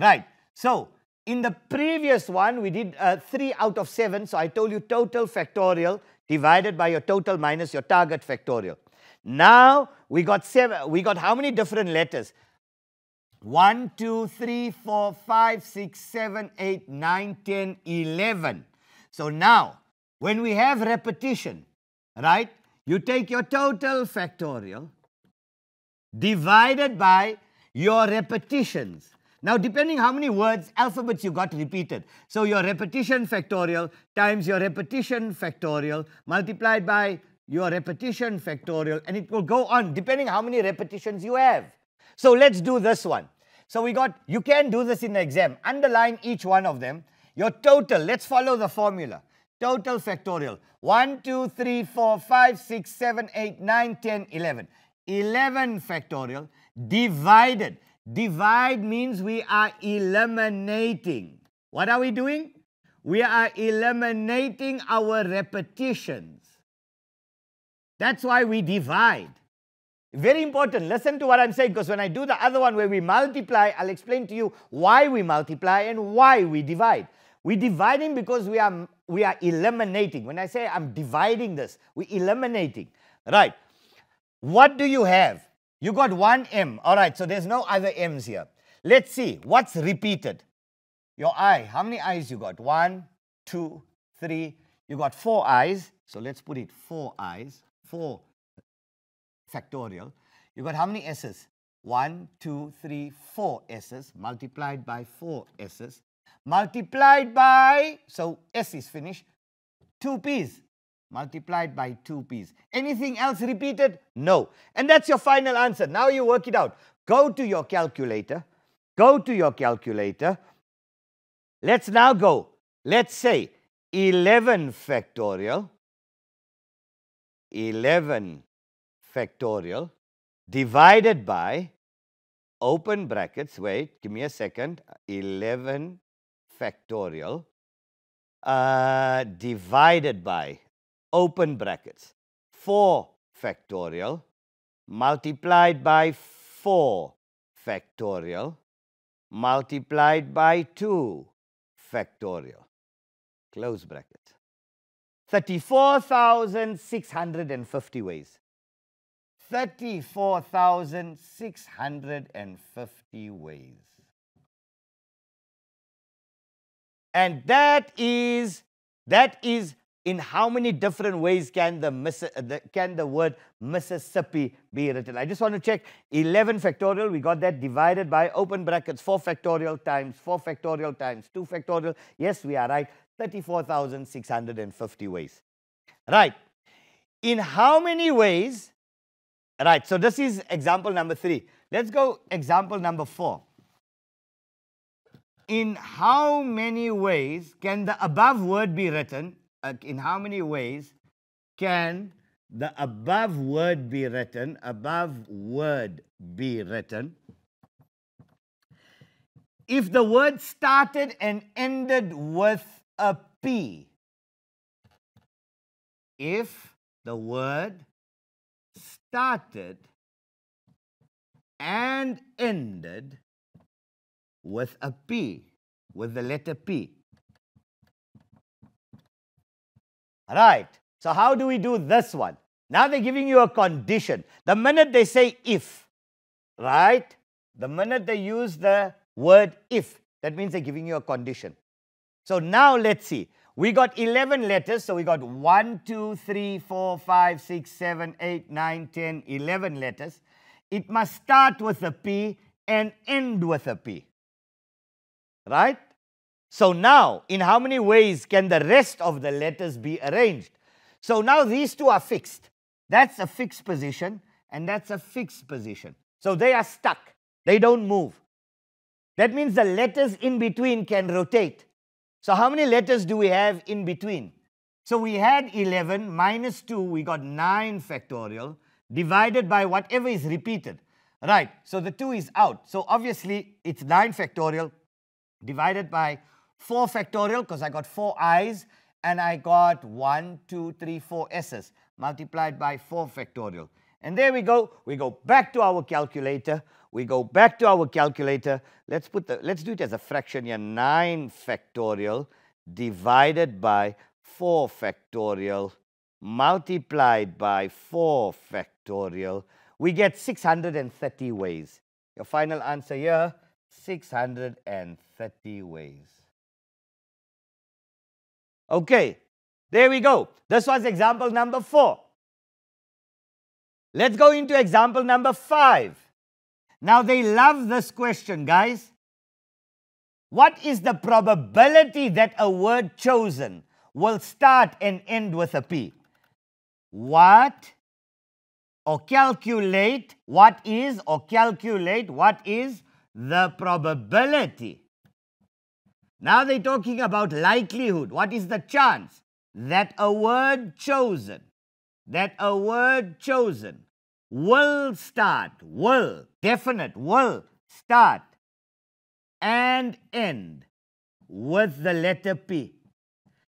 A: Right. So, in the previous one, we did 3 out of 7. So I told you total factorial divided by your total minus your target factorial. Now we got 7. We got how many different letters? 1, 2, 3, 4, 5, 6, 7, 8, 9, 10, 11. So now, when we have repetition, right, you take your total factorial divided by your repetitions. Now, depending how many words, alphabets you got repeated. So your repetition factorial times your repetition factorial multiplied by your repetition factorial, and it will go on depending how many repetitions you have. So let's do this one. So we got, you can do this in the exam. Underline each one of them. Your total, let's follow the formula. Total factorial. 1, 2, 3, 4, 5, 6, 7, 8, 9, 10, 11. 11 factorial divided. Divide means we are eliminating. What are we doing? We are eliminating our repetitions. That's why we divide. Very important. Listen to what I'm saying, because when I do the other one where we multiply, I'll explain to you why we multiply and why we divide. We're dividing because we are eliminating. When I say I'm dividing this, we're eliminating. Right. What do you have? You got one M. All right, so there's no other M's here. Let's see what's repeated. Your I. How many I's you got? 1, 2, 3. You got 4 I's. So let's put it 4 I's. 4 factorial. You got how many S's? 1, 2, 3, 4 S's multiplied by 4 S's multiplied by, so S is finished, 2 P's multiplied by 2 P's. Anything else repeated? No. And that's your final answer. Now you work it out. Go to your calculator. Go to your calculator. Let's now go. Let's say 11 factorial. 11 factorial divided by, open brackets, wait, give me a second, 11 factorial divided by, open brackets, 4 factorial multiplied by 4 factorial multiplied by 2 factorial, close bracket. 34,650 ways. 34,650 ways. And that is in how many different ways can the word Mississippi be written? I just want to check. 11 factorial, we got that, divided by, open brackets, 4 factorial times 4 factorial times 2 factorial. Yes, we are right. 34,650 ways. Right. In how many ways? Right. So this is example number 3. Let's go example number 4. In how many ways can the above word be written? In how many ways can the above word be written? Above word be written if the word started and ended with a P. If the word started and ended with a P, with the letter P. Right. So how do we do this one? Now they're giving you a condition. The minute they say if, right? The minute they use the word if, that means they're giving you a condition. So now let's see. We got 11 letters. So we got 1, 2, 3, 4, 5, 6, 7, 8, 9, 10, 11 letters. It must start with a P and end with a P. Right? So now, in how many ways can the rest of the letters be arranged? So now these two are fixed. That's a fixed position and that's a fixed position. So they are stuck. They don't move. That means the letters in between can rotate. So how many letters do we have in between? So we had 11 minus 2, we got 9 factorial divided by whatever is repeated. Right, so the 2 is out. So obviously it's 9 factorial divided by 4 factorial because I got 4 i's and I got 1, 2, 3, 4 s's multiplied by 4 factorial. And there we go. We go back to our calculator. We go back to our calculator. Let's do it as a fraction here. 9 factorial divided by 4 factorial multiplied by 4 factorial. We get 630 ways. Your final answer here, 630 ways. Okay, there we go. This was example number 4. Let's go into example number 5. Now, they love this question, guys. What is the probability that a word chosen will start and end with a P? What, or calculate what is, the probability. Now they're talking about likelihood. What is the chance that a word chosen, will start, definite, will start and end with the letter P?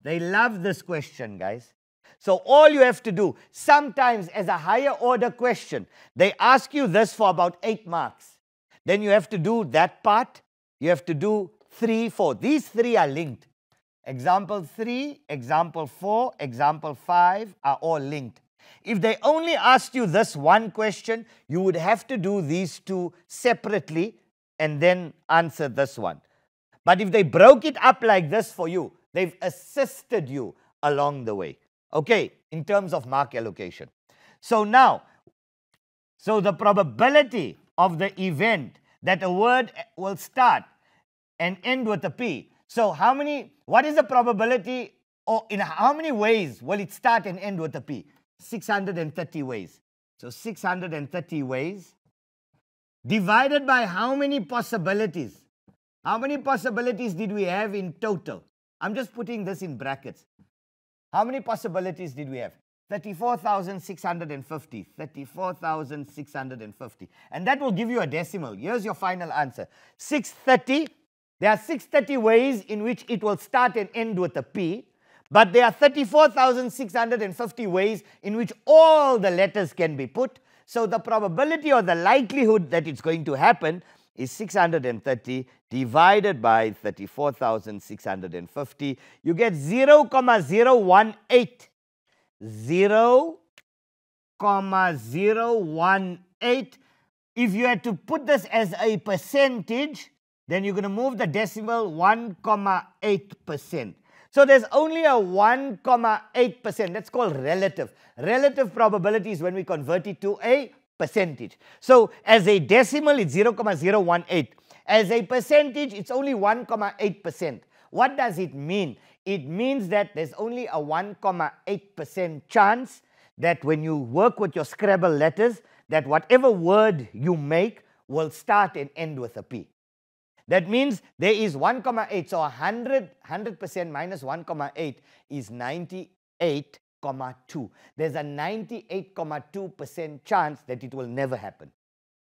A: They love this question, guys. So all you have to do, sometimes as a higher order question, they ask you this for about 8 marks. Then you have to do that part. You have to do 3, 4. These 3 are linked. Example 3, example 4, example 5 are all linked. If they only asked you this one question, you would have to do these 2 separately and then answer this one. But if they broke it up like this for you, they've assisted you along the way. Okay, in terms of mark allocation. So now, the probability of the event that a word will start and end with a P. So what is the probability, or in how many ways will it start and end with a P? 630 ways. So 630 ways divided by how many possibilities? How many possibilities did we have in total? I'm just putting this in brackets. How many possibilities did we have? 34,650. 34,650. And that will give you a decimal. Here's your final answer. 630. There are 630 ways in which it will start and end with a P. But there are 34,650 ways in which all the letters can be put. So the probability or the likelihood that it's going to happen is 630 divided by 34,650. You get 0,018. 0,018. If you had to put this as a percentage, then you're going to move the decimal 1,8%. So there's only a 1,8%. That's called relative. Relative probability is when we convert it to a percentage. So as a decimal, it's 0,018. As a percentage, it's only 1,8%. What does it mean? It means that there's only a 1,8% chance that when you work with your Scrabble letters, that whatever word you make will start and end with a P. That means there is 1,8. So 100% minus 1,8 is 98,2. There's a 98,2% chance that it will never happen.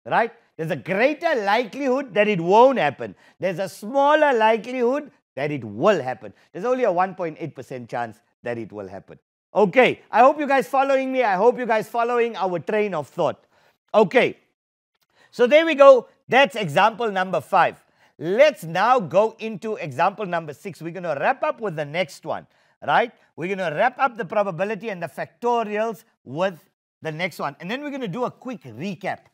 A: Right? There's a greater likelihood that it won't happen. There's a smaller likelihood that it will happen. There's only a 1.8% chance that it will happen. Okay, I hope you guys following me. I hope you guys following our train of thought. Okay, so there we go. That's example number 5. Let's now go into example number 6. We're going to wrap up with the next one, right? We're going to wrap up the probability and the factorials with the next one. And then we're going to do a quick recap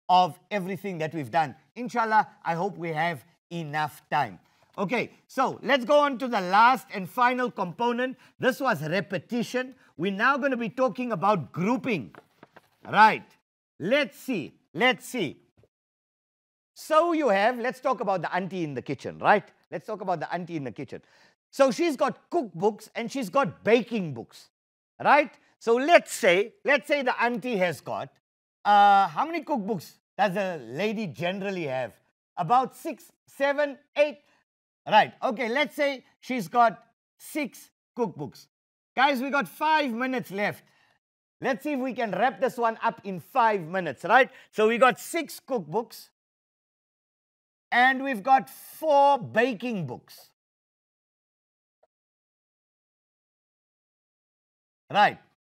A: of everything that we've done. Inshallah, I hope we have enough time. Okay, so let's go on to the last and final component. This was repetition. We're now going to be talking about grouping. Right. Let's see. So you have, let's talk about the auntie in the kitchen, right? Let's talk about the auntie in the kitchen. So she's got cookbooks and she's got baking books, right? So let's say the auntie has got, how many cookbooks does a lady generally have? About 6, 7, 8. Right, okay, let's say she's got 6 cookbooks. Guys, we got 5 minutes left. Let's see if we can wrap this one up in 5 minutes, right? So we got 6 cookbooks. And we've got 4 baking books. Right.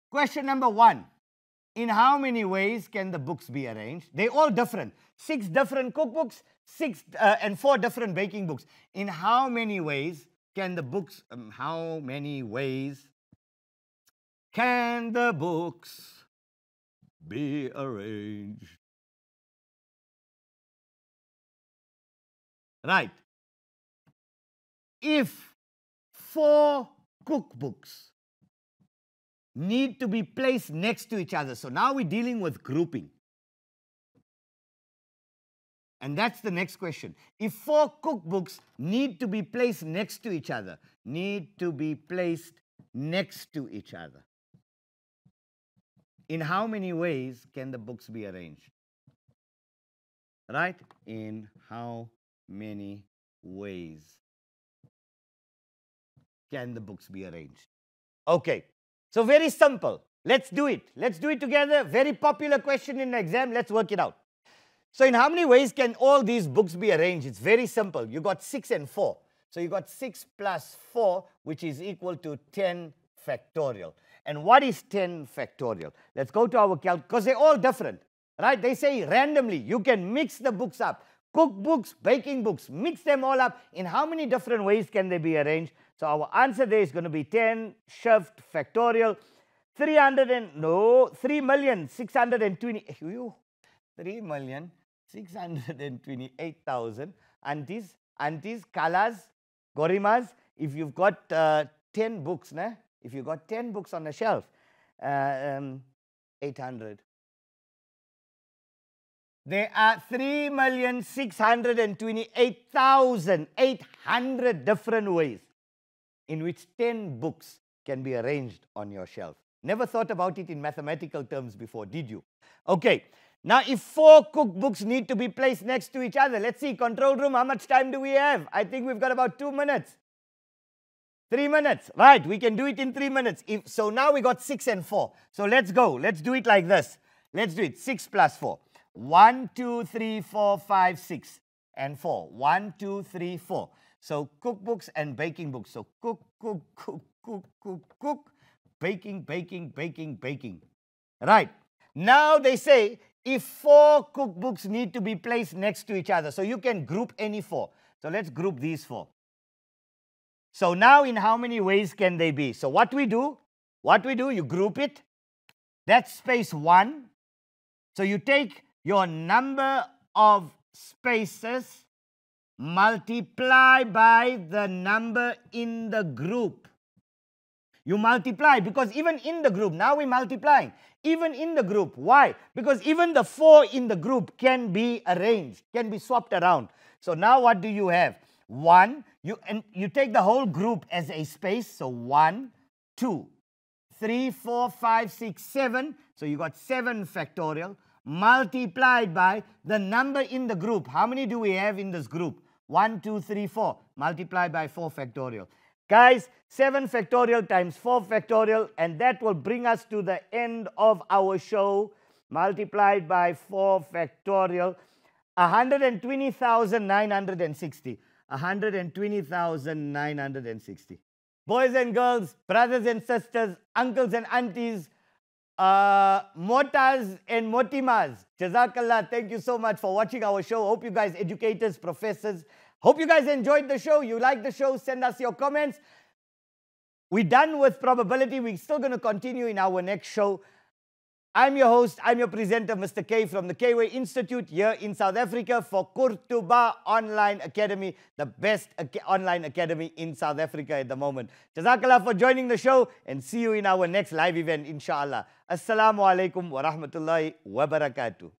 A: Question number 1. In how many ways can the books be arranged? They're all different. 6 different cookbooks, 6 and 4 different baking books. In how many ways can the books, be arranged? Right. If 4 cookbooks need to be placed next to each other. So now we're dealing with grouping. And that's the next question. If 4 cookbooks need to be placed next to each other, in how many ways can the books be arranged? Right? In how many ways can the books be arranged? Okay. So very simple. Let's do it. Let's do it together. Very popular question in the exam. Let's work it out. So in how many ways can all these books be arranged? It's very simple. You got 6 and 4. So you got 6 plus 4, which is equal to 10 factorial. And what is 10 factorial? Let's go to our calc, because they're all different, right? They say randomly, you can mix the books up. Cookbooks, baking books, mix them all up. In how many different ways can they be arranged? So our answer there is going to be 10 shift factorial. 3,628,000 aunties, kalas, gorimas. If you've got 10 books, if you've got 10 books on the shelf, 800. There are 3,628,800 different ways in which 10 books can be arranged on your shelf. Never thought about it in mathematical terms before, did you? Okay. Now, if 4 cookbooks need to be placed next to each other, let's see, control room, how much time do we have? I think we've got about 2 minutes. 3 minutes. Right, we can do it in 3 minutes. So now we got 6 and 4. So let's go. Let's do it like this. Let's do it. 6 plus 4. 1, 2, 3, 4, 5, 6, and 4. 1, 2, 3, 4. So cookbooks and baking books. So cook, baking, baking, baking, baking. Right. Now they say if 4 cookbooks need to be placed next to each other, so you can group any 4. So let's group these 4. So now in how many ways can they be? So what we do, you group it. That's space 1. So you take your number of spaces, multiply by the number in the group. You multiply, because even in the group, now we're multiplying. Even in the group. Why? Because even the 4 in the group can be arranged, can be swapped around. So now what do you have? 1, you take the whole group as a space. So 1, 2, 3, 4, 5, 6, 7. So you got 7 factorial multiplied by the number in the group. How many do we have in this group? 1, 2, 3, 4. Multiplied by 4 factorial. Guys, 7 factorial times 4 factorial, and that will bring us to the end of our show. Multiplied by 4 factorial, 120,960. 120,960. Boys and girls, brothers and sisters, uncles and aunties, motas and motimas, Jazakallah, thank you so much for watching our show. Hope you guys, educators, professors, hope you guys enjoyed the show. You like the show, send us your comments. We're done with probability. We're still going to continue in our next show. I'm your host, I'm your presenter, Mr. K from the QOA Institute here in South Africa for Qurtuba Online Academy, the best online academy in South Africa at the moment. Jazakallah for joining the show, and see you in our next live event, inshallah. Assalamu alaikum wa rahmatullahi wa barakatuh.